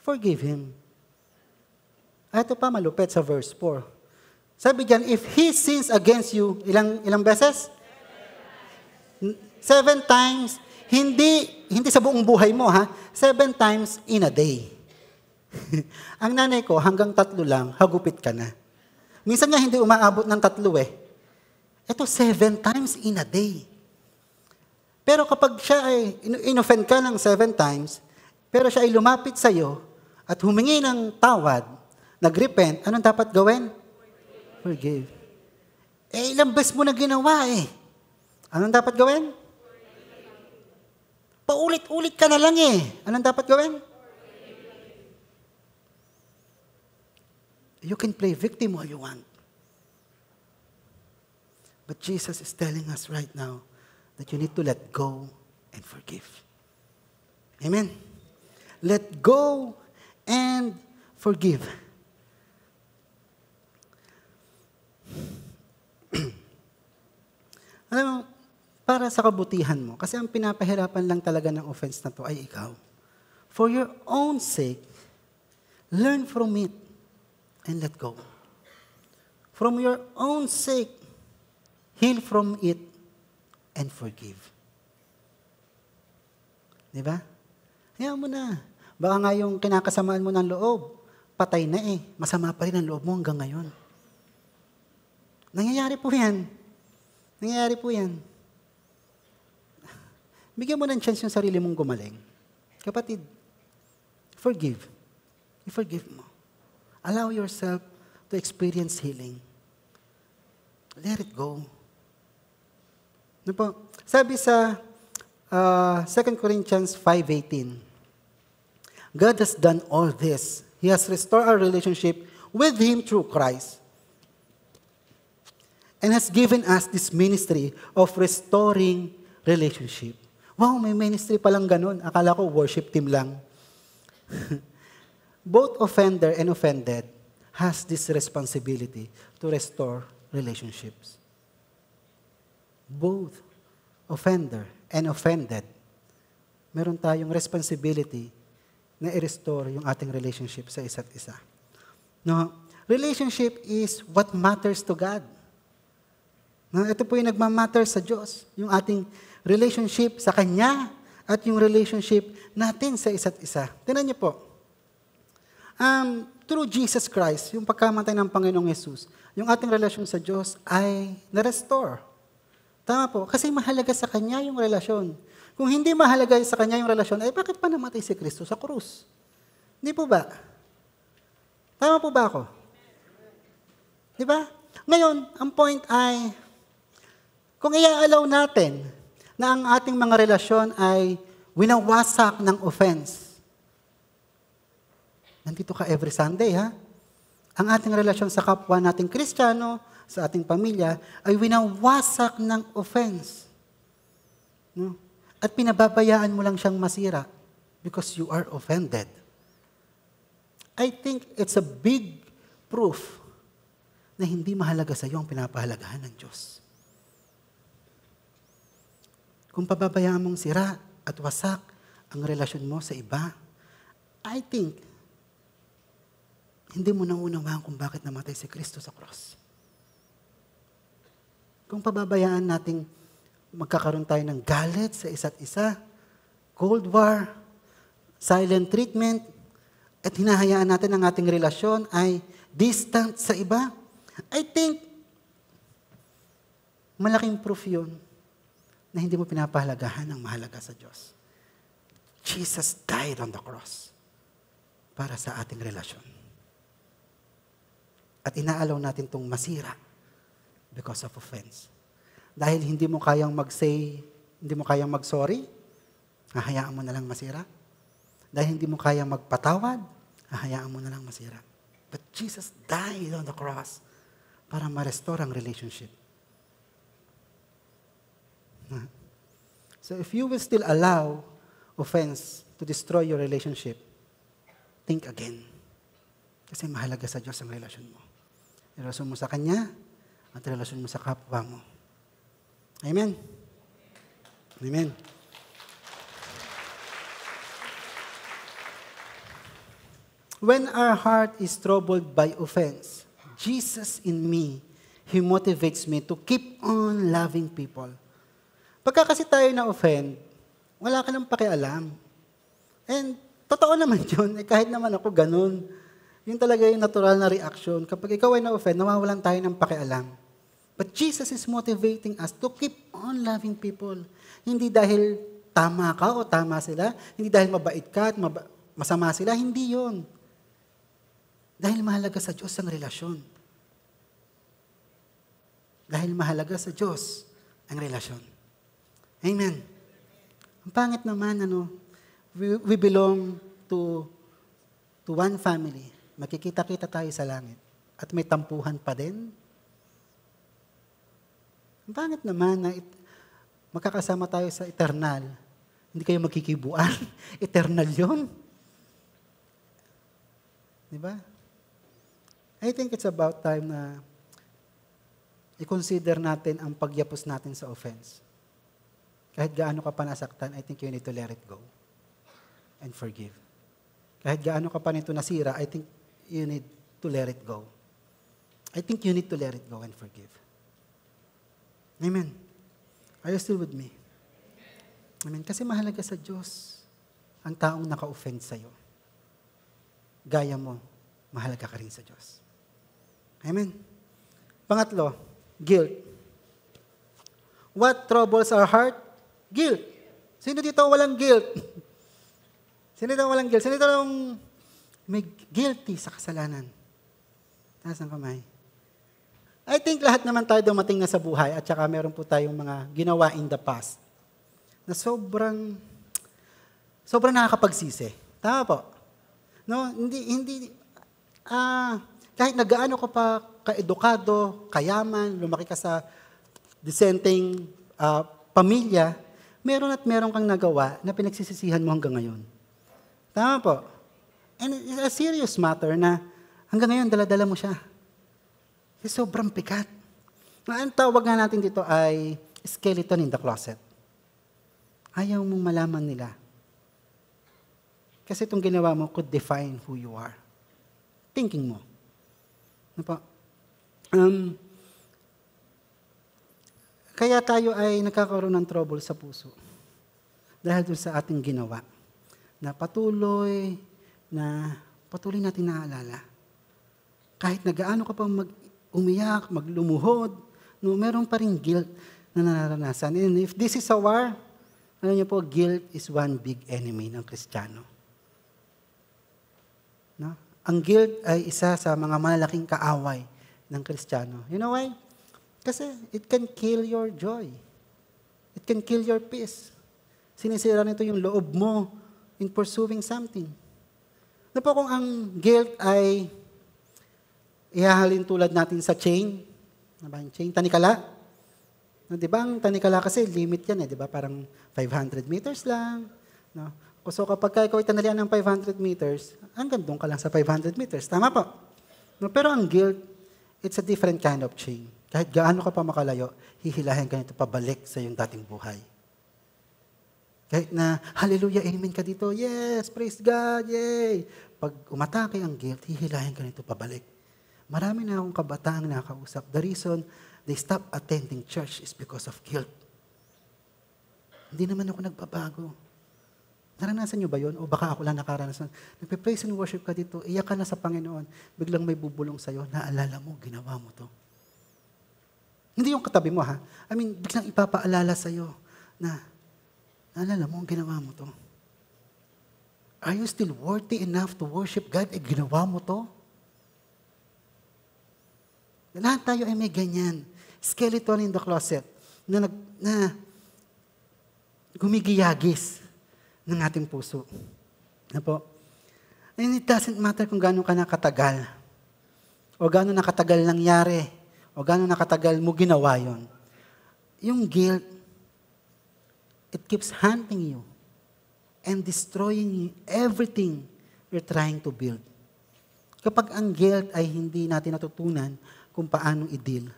Forgive him. Ito pa malupit sa verse 4. Sabi diyan, if he sins against you, ilang beses? 7 times. Hindi sa buong buhay mo, ha? 7 times in a day. Ang nanay ko, hanggang 3 lang, hagupit ka na. Minsan nga hindi umaabot ng 3 eh. Ito 7 times in a day. Pero kapag siya ay inoffend ka ng 7 times, pero siya ay lumapit sa iyo at humingi ng tawad, nagrepent, anong dapat gawin? Forgive. Ilang beses mo na ginawa eh. Anong dapat gawin? Paulit-ulit ka na lang eh. Anong dapat gawin? You can play victim all you want. But Jesus is telling us right now that you need to let go and forgive. Amen? Let go and forgive. Alam mo, para sa kabutihan mo, kasi ang pinapahirapan lang talaga ng offense na to ay ikaw. For your own sake, learn from it and let go. From your own sake, heal from it and forgive. Di ba? Hayaan mo na. Baka nga yung kinakasamaan mo ng loob, patay na eh. Masama pa rin ang loob mo hanggang ngayon. Nangyayari po yan. Nangyayari po yan. Bigyan mo ng chance yung sarili mong gumaling. Kapatid, forgive. I-forgive mo. Allow yourself to experience healing. Let it go. Ano po? Sabi sa 2 Corinthians 5:18, God has done all this. He has restored our relationship with Him through Christ and has given us this ministry of restoring relationship. Wow, may ministry palang ganun. Akala ko worship team lang. Both offender and offended has this responsibility to restore relationships. Both offender and offended, meron tayong responsibility na i-restore yung ating relationship sa isa't isa. No, relationship is what matters to God. No, ito po yung nagmamatter sa Diyos, yung ating relationship sa Kanya at yung relationship natin sa isa't isa. Tingnan niyo po. Through Jesus Christ, yung pagkamatay ng Panginoong Yesus, yung ating relasyon sa Diyos ay na-restore. Tama po, kasi mahalaga sa Kanya yung relasyon. Kung hindi mahalaga sa Kanya yung relasyon, bakit pa namatay si Kristo sa krus? Hindi po ba? Tama po ba ako? Di ba? Ngayon, ang point ay, kung i-allow natin na ang ating mga relasyon ay winawasak ng offense, nandito ka every Sunday, ha? Ang ating relasyon sa kapwa nating Kristiyano, sa ating pamilya, ay winawasak ng offense. No? At pinababayaan mo lang siyang masira because you are offended. I think it's a big proof na hindi mahalaga sa iyo ang pinapahalagahan ng Diyos. Kung pababayaan mong sira at wasak ang relasyon mo sa iba, I think hindi mo naunawaan kung bakit namatay si Kristo sa cross. Kung pababayaan nating magkakaroon tayo ng galit sa isa't isa, Cold War, silent treatment, at hinahayaan natin ang ating relasyon ay distant sa iba, I think malaking proof yun na hindi mo pinapahalagahan ang mahalaga sa Diyos. Jesus died on the cross para sa ating relasyon. At inaalaw natin itong masira because of offense. Dahil hindi mo kayang mag-say, hindi mo kayang mag-sorry, hahayaan mo na lang masira. Dahil hindi mo kayang magpatawad, hahayaan mo na lang masira. But Jesus died on the cross para ma-restore ang relationship. So if you will still allow offense to destroy your relationship, think again. Kasi mahalaga sa Diyos ang relasyon mo. Relasyon mo sa Kanya at relasyon mo sa kapwa mo. Amen? Amen. When our heart is troubled by offense, Jesus in me, He motivates me to keep on loving people. Pagka kasi tayo na-offend, wala ka nang pakialam. And totoo naman yun, kahit naman ako ganun. Yun talaga yung natural na reaction. Kapag ikaw ay na-offend, nawawalan tayo ng pakialam. But Jesus is motivating us to keep on loving people. Hindi dahil tama ka o tama sila, hindi dahil mabait ka at masama sila, hindi yun. Dahil mahalaga sa Diyos ang relasyon. Dahil mahalaga sa Diyos ang relasyon. Amen. Ang pangit naman, we belong to one family. Makikita-kita tayo sa langit. At may tampuhan pa din. Ang pangit naman na magkakasama tayo sa eternal. Hindi kayo magkikibuan. Eternal yun. Diba? I think it's about time na i-consider natin ang pagyapos natin sa offense. Kahit gaano ka pa nasaktan, I think you need to let it go and forgive. Kahit gaano ka pa nito nasira, I think you need to let it go. I think you need to let it go and forgive. Amen. Are you still with me? Amen. Kasi mahalaga sa Diyos ang taong naka-offend sa'yo. Gaya mo, mahalaga ka rin sa Diyos. Amen. Pangatlo, guilt. What troubles our heart? Guilt. Sino dito walang guilt? Sino dito walang guilt? Sino dito may guilty sa kasalanan? Taas ng kamay. I think lahat naman tayo dumating na sa buhay at saka meron po tayong mga ginawa in the past na sobrang nakakapagsisi. Tama po? No, kahit nagaano ka pa ka-edukado, kayaman, lumaki ka sa disenteng pamilya, meron kang nagawa na pinagsisisihan mo hanggang ngayon. Tama po? And it's a serious matter na hanggang ngayon dala-dala mo siya. Kasi sobrang bigat. Ang tawag nga natin dito ay skeleton in the closet. Ayaw mong malaman nila. Kasi itong ginawa mo could define who you are. Thinking mo. Ano po? Kaya tayo ay nagkakaroon ng trouble sa puso. dahil doon sa ating ginawa na patuloy natin naaalala. Kahit na gaano ka pang umiyak, maglumuhod, no, meron pa rin guilt na nararanasan. And if this is a war, alam niyo po, guilt is one big enemy ng Kristiyano. No? Ang guilt ay isa sa mga malalaking kaaway ng Kristiyano. You know why? Kasi it can kill your joy. It can kill your peace. Sinisira nito yung loob mo in pursuing something. Na po kung ang guilt ay ihahalin tulad natin sa chain, chain, tanikala. No, di ba ang tanikala kasi limit yan di ba? Parang 500 meters lang. No? So kapag ikaw itanalian ng 500 meters, hanggang doon ka lang sa 500 meters. Tama po. No, pero ang guilt, it's a different kind of chain. Kahit gaano ka pa makalayo, hihilahin ka nito pabalik sa iyong dating buhay. Kahit na, hallelujah, amen ka dito, yes, praise God, yay. Pag umatake ang guilt, hihilahin ka nito pabalik. Marami na akong kabataang nakakausap. The reason they stop attending church is because of guilt. Hindi naman ako nagbabago. Naranasan niyo ba yun? O baka ako lang nakaranasan. Nagpe-praise and worship ka dito, iyak ka na sa Panginoon, biglang may bubulong sa'yo, naalala mo, ginawa mo to. Hindi yung katabi mo, ha? I mean, biglang ipapaalala sa'yo na, naalala mo, ginawa mo to. Are you still worthy enough to worship God? Ginawa mo to? Lahat tayo ay may ganyan. Skeleton in the closet na gumigiyagis ng ating puso. Na po? And it doesn't matter kung gaano ka nakatagal o gaano nakatagal nangyari o gaano nakatagal mo ginawa yon. Yung guilt, it keeps hunting you and destroying everything you're trying to build. Kapag ang guilt ay hindi natin natutunan kung paano i-deal,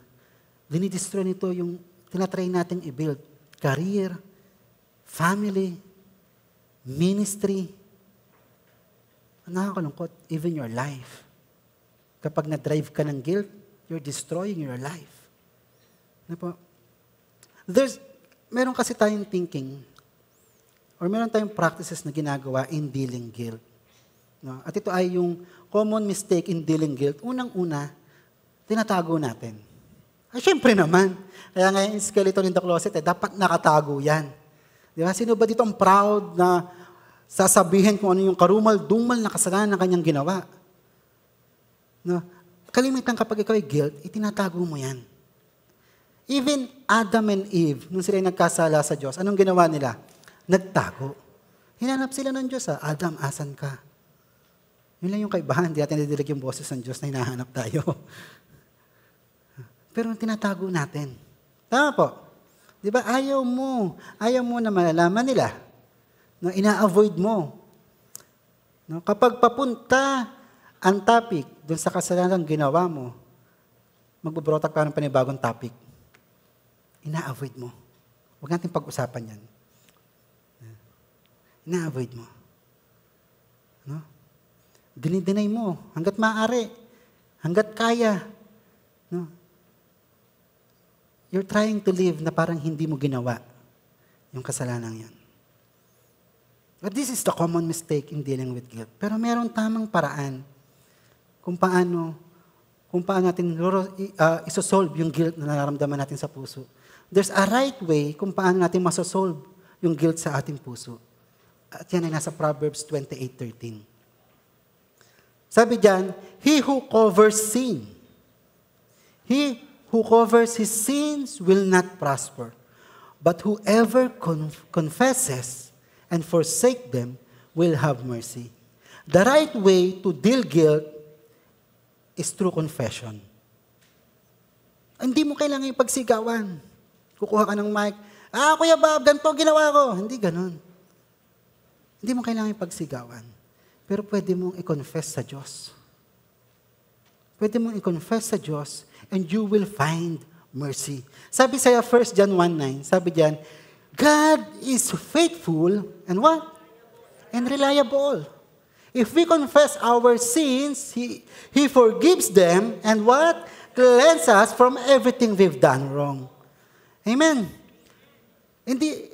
dinidestroy nito yung tinatry natin i-build. Career, family, ministry, nakakalungkot, even your life. Kapag na-drive ka ng guilt, you're destroying your life. Ano po? Meron kasi tayong thinking, or meron tayong practices na ginagawa in dealing guilt. No? At ito ay yung common mistake in dealing guilt. Unang-una, tinatago natin. Ay, syempre naman. Kaya nga yung skeleton in the closet, dapat nakatago yan. Di ba? Sino ba dito ang proud na sasabihin kung ano yung karumal-dumal na kasalanan na kanyang ginawa? No? Kalimitan kapag ikaw ay guilt, itinatago mo yan. Even Adam and Eve, nung sila nagkasala sa Diyos, anong ginawa nila? Nagtago. Hinanap sila ng Diyos, Adam, asan ka? Yun lang yung kaibahan, hindi natin nadidilig yung boses ng Diyos na hinahanap tayo. Pero tinatago natin. Tama po. Di ba? Ayaw mo na malalaman nila. No, ina-avoid mo. No, kapag papunta ang topic doon sa kasalanan ginawa mo, magbubrotak ka ng panibagong topic. Ina-avoid mo. Huwag natin pag-usapan yan. Ina-avoid mo. No? Dinideny mo hanggat maaari, hanggat kaya. No? You're trying to live na parang hindi mo ginawa yung kasalanan yan. But this is the common mistake in dealing with guilt. Pero meron tamang paraan kung paano natin isosolve yung guilt na nararamdaman natin sa puso. There's a right way kung paano natin masosolve yung guilt sa ating puso. At yan ay nasa Proverbs 28:13. Sabi diyan, he who covers his sins will not prosper. But whoever confesses and forsake them will have mercy. The right way to deal guilt is through confession. Hindi mo kailangan ipagsigawan. Kukuha ka ng mic, Kuya Bob, ganito ginawa ko. Hindi ganun. Hindi mo kailangan ipagsigawan. Pero pwede mong i-confess sa Diyos. Pwede mong i-confess sa Diyos and you will find mercy. Sabi sa 1 John 1:9, sabi diyan, God is faithful and what? And reliable. If we confess our sins, He forgives them and what? Cleanses us from everything we've done wrong. Amen. Hindi,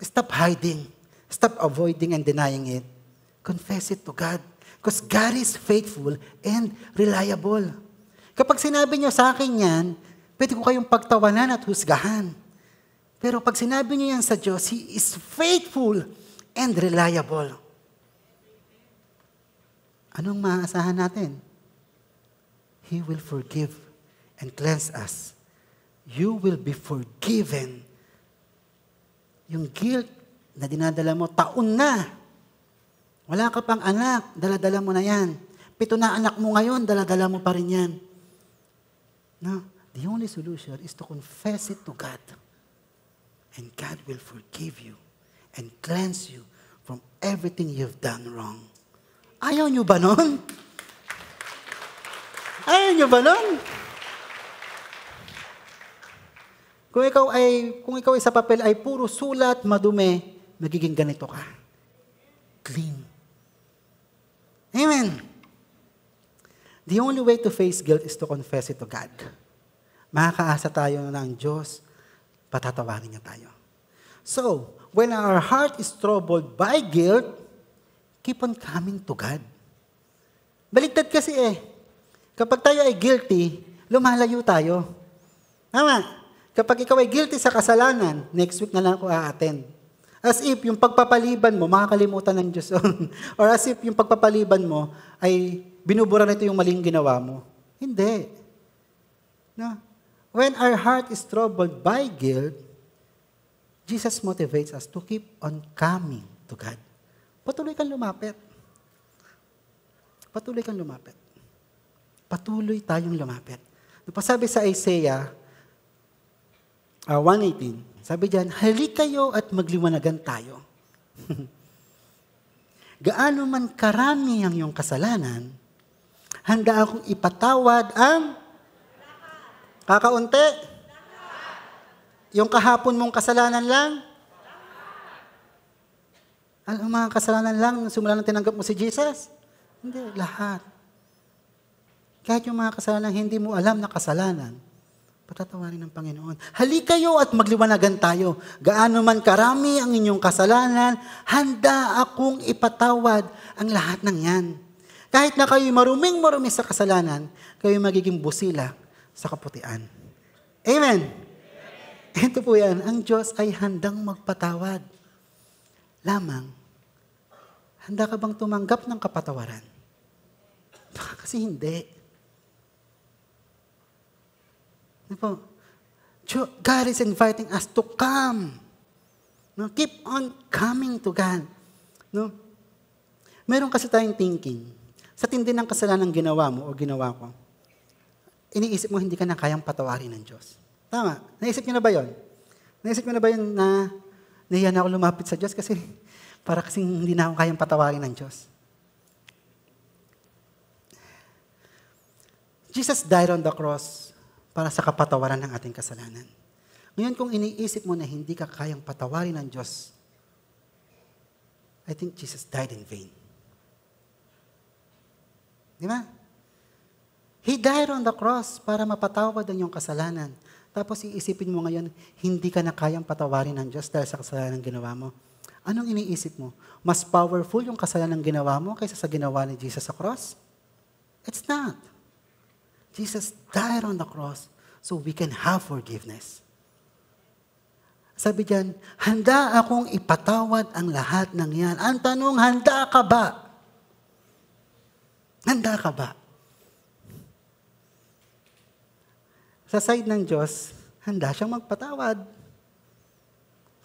Stop hiding. Stop avoiding and denying it. Confess it to God. Because God is faithful and reliable. Kapag sinabi niyo sa akin yan, pwede ko kayong pagtawanan at husgahan. Pero pag sinabi niyo yan sa Diyos, He is faithful and reliable. Anong maaasahan natin? He will forgive and cleanse us. You will be forgiven. Yung guilt na dinadala mo, taon na. Wala ka pang anak, daladala mo na yan. 7 na anak mo ngayon, daladala mo pa rin yan. No? The only solution is to confess it to God. And God will forgive you and cleanse you from everything you've done wrong. Ayaw nyo ba nun? Ayaw nyo ba nun? Kung ikaw ay sa papel ay puro sulat, madumi, magiging ganito ka. Clean. Amen. The only way to face guilt is to confess it to God. Makakaasa tayo na ang Diyos, patatawarin niya tayo. So, when our heart is troubled by guilt, keep on coming to God. Baliktad kasi Kapag tayo ay guilty, lumalayo tayo. Tama. Kapag ikaw ay guilty sa kasalanan, next week na lang ako a-attend. As if yung pagpapaliban mo, makakalimutan ng Diyos. Or as if yung pagpapaliban mo ay binubura nito yung maling ginawa mo. Hindi. No? When our heart is troubled by guilt, Jesus motivates us to keep on coming to God. Patuloy kang lumapit. Patuloy kang lumapit. Patuloy tayong lumapit. Sabi sa Isaiah 1:18, sabi diyan, halik kayo at magliwanagan tayo. Gaano man karami ang iyong kasalanan, handa akong ipatawad ang kakaunti. Yung kahapon mong kasalanan lang. Ang mga kasalanan lang, simula nang tinanggap mo si Jesus? Hindi, lahat. Kahit yung mga kasalanan hindi mo alam na kasalanan, patatawarin ng Panginoon. Halik kayo at magliwanagan tayo. Gaano man karami ang inyong kasalanan, handa akong ipatawad ang lahat ng yan. Kahit na kayo'y maruming-marumi sa kasalanan, kayo'y magiging busila sa kaputian. Amen? Ito po yan, ang Diyos ay handang magpatawad. Lamang, handa ka bang tumanggap ng kapatawaran? Baka kasi hindi. God is inviting us to come. No? Keep on coming to God. No? Meron kasi tayong thinking. Sa tindi ng kasalanan ginawa mo o ginawa ko, iniisip mo hindi ka na kayang patawarin ng Diyos. Tama. Naisip niyo na ba yun? Naisip niyo na ba yun na nahiya na ako lumapit sa Diyos kasi para kasing hindi na ako kayang patawarin ng Diyos? Jesus died on the cross para sa kapatawaran ng ating kasalanan. Ngayon, kung iniisip mo na hindi ka kayang patawarin ng Diyos, I think Jesus died in vain. Di ba? He died on the cross para mapatawad ang iyong kasalanan. Tapos iisipin mo ngayon, hindi ka na kayang patawarin ng Diyos dahil sa kasalanan ginawa mo. Anong iniisip mo? Mas powerful yung kasalanan ginawa mo kaysa sa ginawa ni Jesus sa cross? It's not. Jesus died on the cross so we can have forgiveness. Sabi diyan, handa akong ipatawad ang lahat ng yan. Ang tanong, handa ka ba? Handa ka ba? Sa side ng Diyos, handa siyang magpatawad.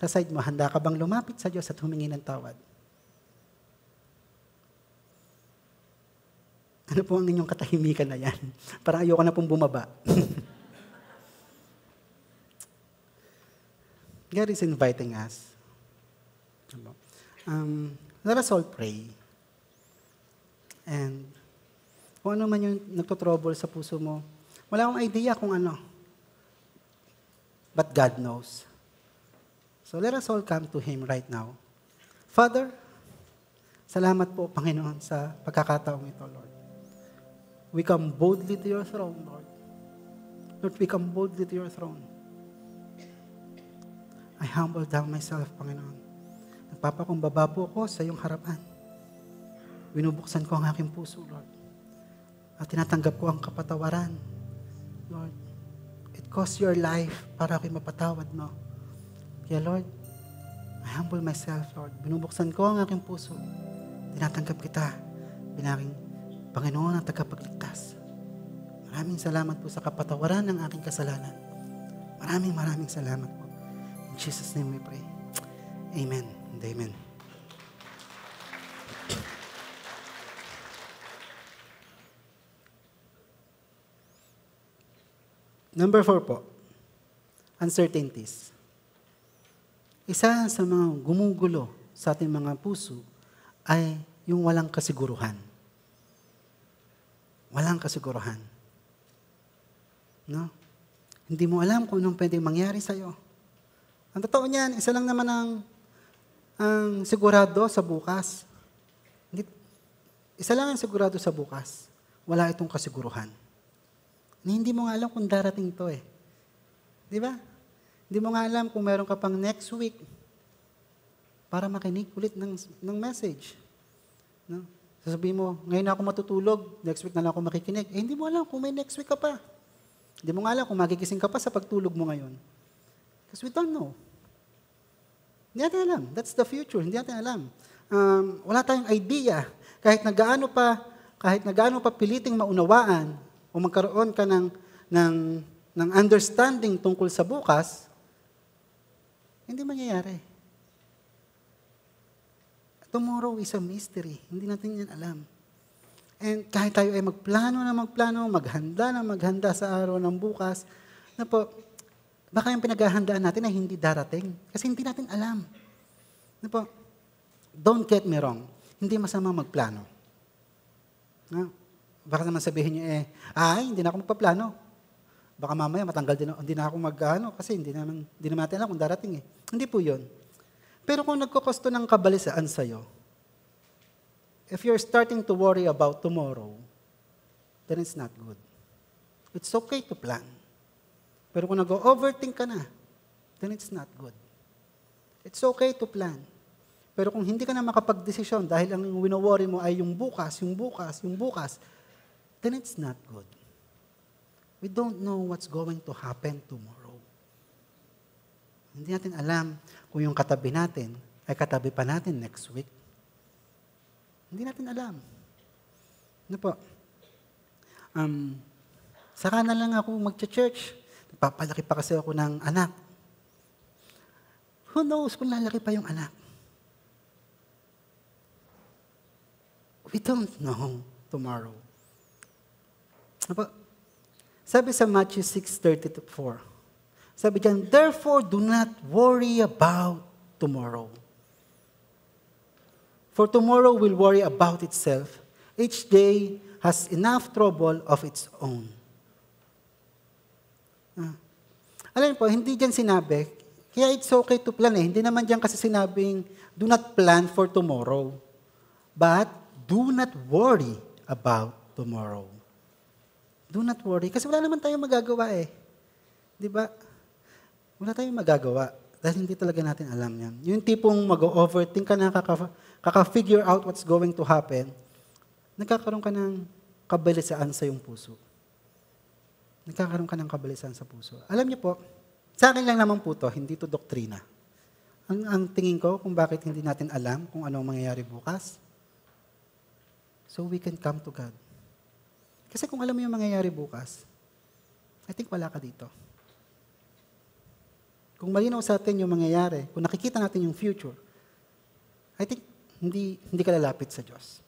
Sa side mo, handa ka bang lumapit sa Diyos at humingi ng tawad? Ano po ang inyong katahimikan na yan? Parang ayoko na pong bumaba. God is inviting us. Let us all pray. And kung ano man yung nagtotrouble sa puso mo, wala akong idea kung ano. But God knows. So let us all come to Him right now. Father, salamat po, Panginoon, sa pagkakataong ito, Lord. We come boldly to your throne, Lord. Lord, we come boldly to your throne. I humble down myself, Panginoon. Nagpapakumbaba po ako sa iyong harapan. Binubuksan ko ang aking puso, Lord. At tinatanggap ko ang kapatawaran. Lord, it cost your life para ako'y mapatawad mo. Kaya Lord, I humble myself, Lord. Binubuksan ko ang aking puso. Tinatanggap kita bilang aking Panginoon at tagapagligtas. Maraming salamat po sa kapatawaran ng aking kasalanan. Maraming salamat po. In Jesus' name we pray. Amen and amen. Number 4 po, uncertainties. Isa sa mga gumugulo sa ating mga puso ay yung walang kasiguruhan. Walang kasiguruhan. No? Hindi mo alam kung anong pwedeng mangyari sa'yo. Ang totoo niyan, isa lang naman ang sigurado sa bukas. Isa lang ang sigurado sa bukas. Wala itong kasiguruhan. Hindi mo nga alam kung darating to eh. Di ba? Hindi mo nga alam kung meron ka pang next week para makinig ulit ng message. No? Sasabihin mo, ngayon ako matutulog, next week na lang ako makikinig. Hindi mo alam kung may next week ka pa. Hindi mo nga alam kung magigising ka pa sa pagtulog mo ngayon. Because we don't know. Hindi natin alam. That's the future. Hindi natin alam. Wala tayong idea. Kahit na gaano pa piliting maunawaan, o magkaroon ka ng understanding tungkol sa bukas, hindi mangyayari. Tomorrow is a mystery. Hindi natin yan alam. And kahit tayo ay magplano, maghanda sa araw ng bukas, na po, baka yung pinaghahandaan natin ay hindi darating. Kasi hindi natin alam. Na po, don't get me wrong. Hindi masama magplano. No? Baka naman sabihin niyo hindi na ako magpaplano. Baka mamaya matanggal hindi na ako mag-ano kasi hindi naman natin alam kung darating eh. Hindi po yun. Pero kung nagkokosto ng kabalisaan sa'yo, if you're starting to worry about tomorrow, then it's not good. It's okay to plan. Pero kung nag-overthink ka na, then it's not good. It's okay to plan. Pero kung hindi ka na makapag-desisyon dahil ang wino-worry mo ay yung bukas, then it's not good. We don't know what's going to happen tomorrow. Hindi natin alam kung yung katabi natin ay katabi pa natin next week. Hindi natin alam. Ano po? Saka na lang ako mag-church. Papalaki pa kasi ako ng anak. Who knows kung lalaki pa yung anak? We don't know tomorrow. Sabi sa Matthew 6:34, sabi diyan, therefore do not worry about tomorrow. For tomorrow will worry about itself. Each day has enough trouble of its own. Alam po, hindi diyan sinabi, kaya it's okay to plan eh. Hindi naman diyan kasi sinabing, do not plan for tomorrow. But do not worry about tomorrow. Do not worry. Kasi wala naman tayong magagawa eh. Di ba? Wala tayong magagawa. Dahil hindi talaga natin alam yan. Yung tipong mag-overthink ka na, kaka-figure out what's going to happen, nagkakaroon ka ng kabalisaan sa iyong puso. Nagkakaroon ka ng kabalisaan sa puso. Alam niyo po, sa akin lang naman po to, hindi to doktrina. Ang tingin ko kung bakit hindi natin alam kung ano mangyayari bukas, so we can come to God. Kasi kung alam mo yung mangyayari bukas, I think wala ka dito. Kung malinaw sa atin yung mangyayari, kung nakikita natin yung future, I think hindi ka lalapit sa Diyos.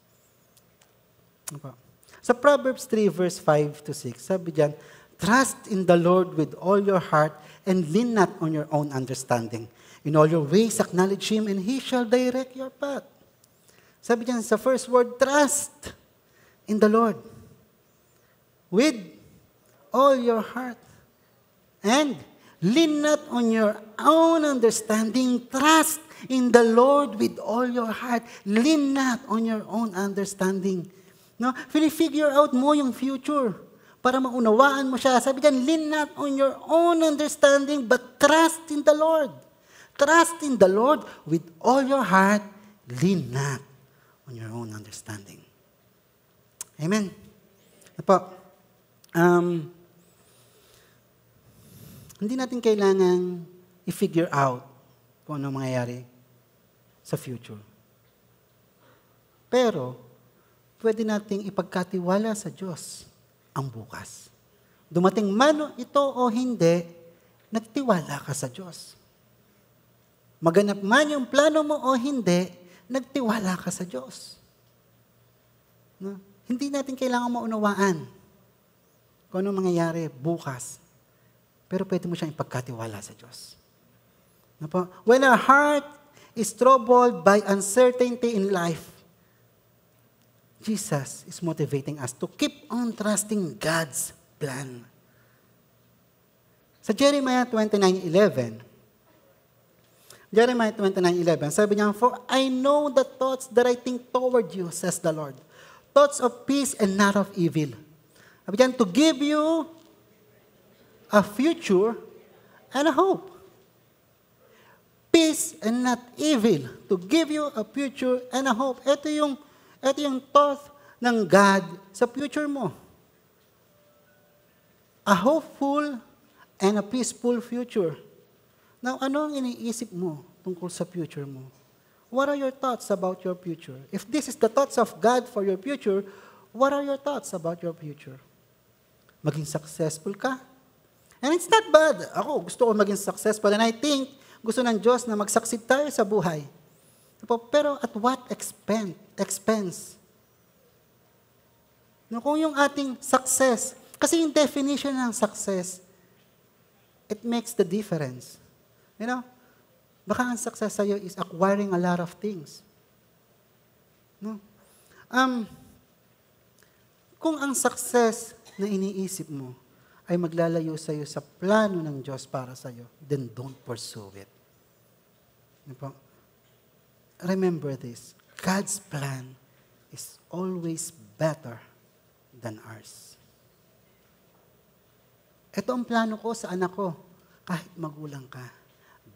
Sa Proverbs 3 verse 5 to 6, sabi diyan, trust in the Lord with all your heart and lean not on your own understanding. In all your ways acknowledge Him and He shall direct your path. Sabi diyan sa first word, trust in the Lord with all your heart and lean not on your own understanding. Trust in the Lord with all your heart. Lean not on your own understanding. No? Figure out mo yung future para maunawaan mo siya. Sabi diyan, lean not on your own understanding, but trust in the Lord. Trust in the Lord with all your heart. Lean not on your own understanding. Amen. Ano po? Hindi natin kailangang i-figure out kung ano mangyayari sa future. Pero, pwede nating ipagkatiwala sa Diyos ang bukas. Dumating man ito o hindi, nagtiwala ka sa Diyos. Maganap man yung plano mo o hindi, nagtiwala ka sa Diyos. No? Hindi natin kailangan maunawaan kung ano mangyayari bukas. Pero pwede mo siyang ipagkatiwala sa Diyos. No po? When our heart is troubled by uncertainty in life, Jesus is motivating us to keep on trusting God's plan. Sa Jeremiah 29:11, sabi niya, "For I know the thoughts that I think toward you, says the Lord, thoughts of peace and not of evil." Sabi niya, to give you a future and a hope. Peace and not evil. To give you a future and a hope. Ito yung thought ng God sa future mo. A hopeful and a peaceful future. Now, ano ang iniisip mo tungkol sa future mo? What are your thoughts about your future? If this is the thoughts of God for your future, what are your thoughts about your future? Maging successful ka? And it's not bad. Ako, gusto ko maging successful. And I think, gusto ng Diyos na mag-succeed tayo sa buhay. Pero at what expense? No, kung yung ating success, kasi yung definition ng success, it makes the difference. You know, baka ang success sa'yo is acquiring a lot of things. No? Kung ang success na iniisip mo ay maglalayo sa iyo sa plano ng Diyos para sa iyo, then don't pursue it. Remember this, God's plan is always better than ours. Ito ang plano ko sa anak ko, kahit magulang ka.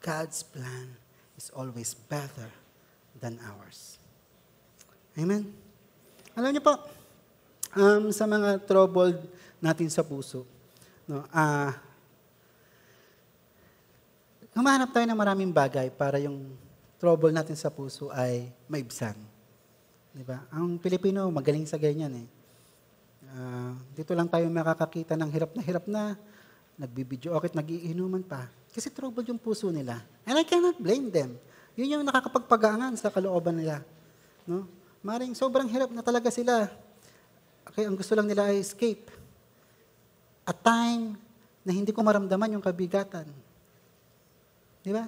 God's plan is always better than ours. Amen? Alam niyo po, sa mga troubled natin sa puso, no, humahanap tayo ng maraming bagay para yung trouble natin sa puso ay maibsan. Di ba? Ang Pilipino, magaling sa ganyan eh. Dito lang tayo makakakita ng hirap na, nagbibidyo okay, nagiinuman pa. Kasi troubled yung puso nila. And I cannot blame them. Yun yung nakakapagpagangan sa kalooban nila. No? Maring sobrang hirap na talaga sila. Okay, ang gusto lang nila ay escape. A time na hindi ko maramdaman yung kabigatan. Di ba?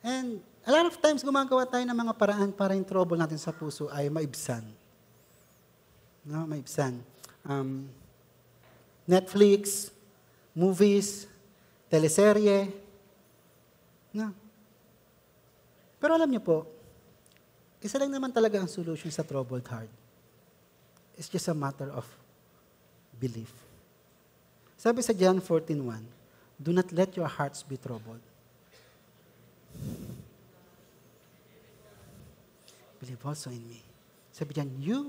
And a lot of times gumagawa tayo ng mga paraan para yung trouble natin sa puso ay maibsan. No, maibsan. Netflix, movies, teleserye. No. Pero alam niyo po, isa lang naman talaga ang solution sa troubled heart. It's just a matter of belief. Sabi sa John 14:1, "Do not let your hearts be troubled. Believe also in me." Sabi diyan, you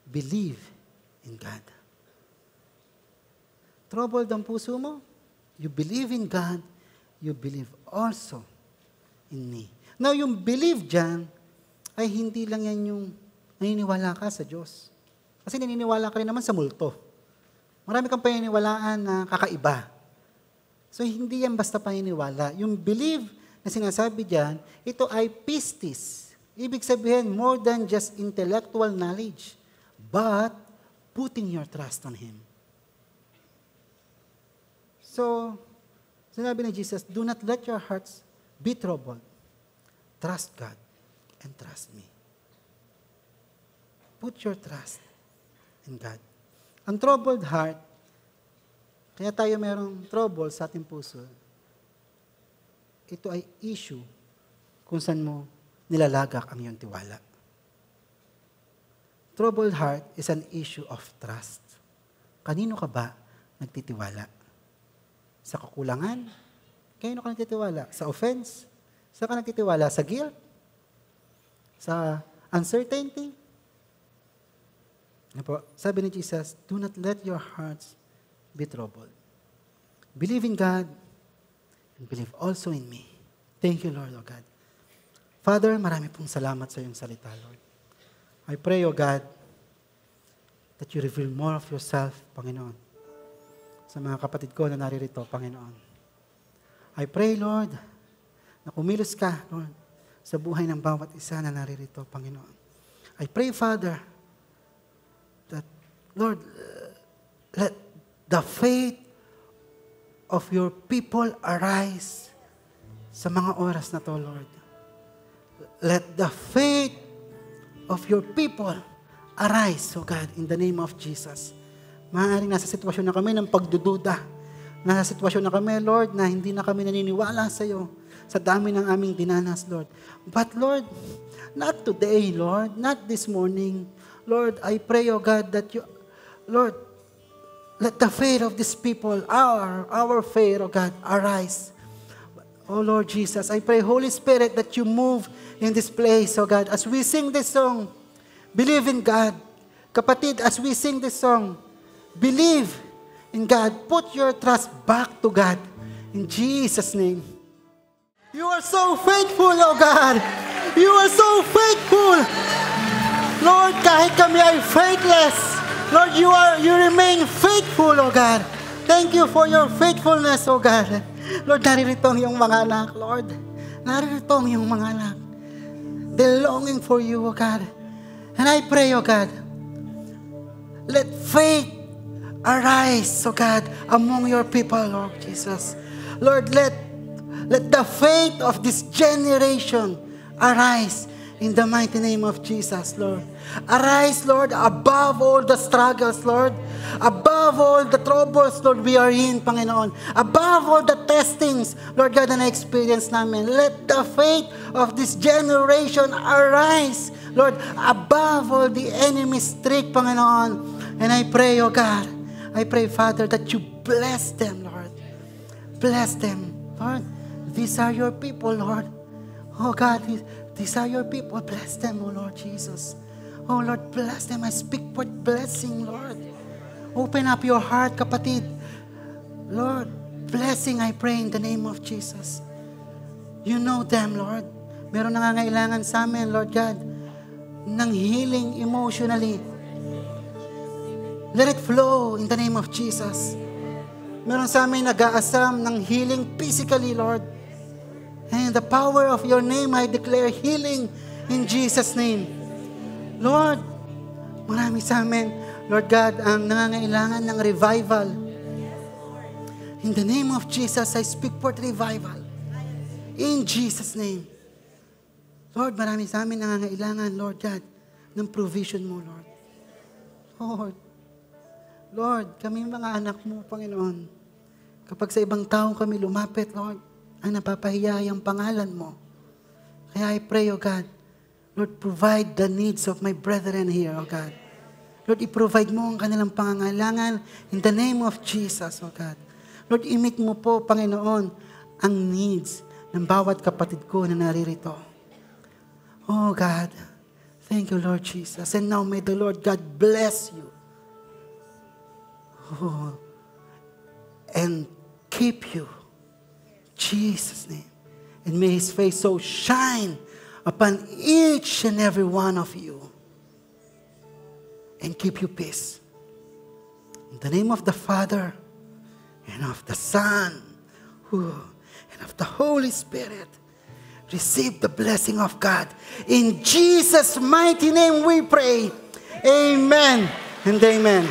believe in God. Troubled ang puso mo, you believe in God, you believe also in me. Now, yung believe diyan ay hindi lang yan yung naniniwala ka sa Diyos. Kasi naniniwala ka rin naman sa multo. Marami kang paniniwalaan na kakaiba. So, hindi yan basta paniniwala. Yung believe na sinasabi diyan, ito ay pistis. Ibig sabihin, more than just intellectual knowledge, but putting your trust on Him. So, sinabi ni Jesus, do not let your hearts be troubled. Trust God and trust me. Put your trust in God. Ang troubled heart, kaya tayo mayroong trouble sa ating puso, ito ay issue kung saan mo nilalagak ang iyong tiwala. Troubled heart is an issue of trust. Kanino ka ba nagtitiwala? Sa kakulangan Kanino ka nagtitiwala? Sa offense? Saan ka nagtitiwala? Sa guilt? Sa uncertainty? Ano po? Sabi ni Jesus, do not let your hearts be troubled. Believe in God and believe also in me. Thank you, Lord, O God. Father, marami pong salamat sa iyong salita, Lord. I pray, O God, that you reveal more of yourself, Panginoon, sa mga kapatid ko na naririto, Panginoon. I pray, Lord, na kumilos ka, Lord, sa buhay ng bawat isa na naririto, Panginoon. I pray, Father, that, Lord, let the faith of your people arise sa mga oras na to, Lord. Let the faith of your people arise, O God, in the name of Jesus. Maaaring nasa sitwasyon na kami ng pagdududa. Nasa sitwasyon na kami, Lord, na hindi na kami naniniwala sa iyo sa dami ng aming dinanas, Lord. But, Lord, not today, Lord, not this morning. Lord, I pray, O God, that you, Lord, let the faith of these people, our faith, O God, arise. Oh, Lord Jesus, I pray, Holy Spirit, that you move in this place, O God, as we sing this song. Believe in God. Kapatid, as we sing this song, believe in God. Put your trust back to God. In Jesus' name. You are so faithful, O God. You are so faithful. Lord, kahit kami ay faithless, Lord, you remain faithful, O God. Thank you for your faithfulness, O God. Lord, naririto ang iyong mga anak, Lord. Naririto ang iyong mga anak. They're longing for you, O God. And I pray, O God, let faith arise, O God, among your people, Lord Jesus. Lord, let the faith of this generation arise in the mighty name of Jesus, Lord. Arise, Lord, above all the struggles, Lord. Above all the troubles, Lord, we are in, Panginoon. Above all the testings, Lord God, na na-experience namin. Let the faith of this generation arise, Lord, above all the enemy's trick, Panginoon. And I pray, oh God, I pray, Father, that you bless them, Lord. Bless them, Lord. These are your people, Lord. Oh God, these are your people. Bless them, oh Lord Jesus. Oh Lord, bless them. I speak for blessing, Lord. Open up your heart, kapatid. Lord, blessing, I pray in the name of Jesus. You know them, Lord. Meron nangangailangan sa amin, Lord God, ng healing emotionally. Let it flow in the name of Jesus. Meron sa amin nag-aasam ng healing physically, Lord. And the power of your name, I declare healing in Jesus' name. Lord, marami sa amin, Lord God, ang nangangailangan ng revival. In the name of Jesus, I speak for revival. In Jesus' name. Lord, marami sa amin nangangailangan, Lord God, ng provision mo, Lord. Lord, kami mga anak mo, Panginoon. Kapag sa ibang tao kami lumapit, Lord, ang napapahiya ang pangalan mo. Kaya I pray, O God, Lord, provide the needs of my brethren here, O God. Lord, i-provide mo ang kanilang pangangailangan in the name of Jesus, O God. Lord, imit mo po, Panginoon, ang needs ng bawat kapatid ko na naririto. Oh God, thank you, Lord Jesus. And now may the Lord God bless you. Oh, and keep you. Jesus' name. And may His face so shine upon each and every one of you. And keep you peace. In the name of the Father, and of the Son, and of the Holy Spirit, receive the blessing of God. In Jesus' mighty name we pray. Amen and amen.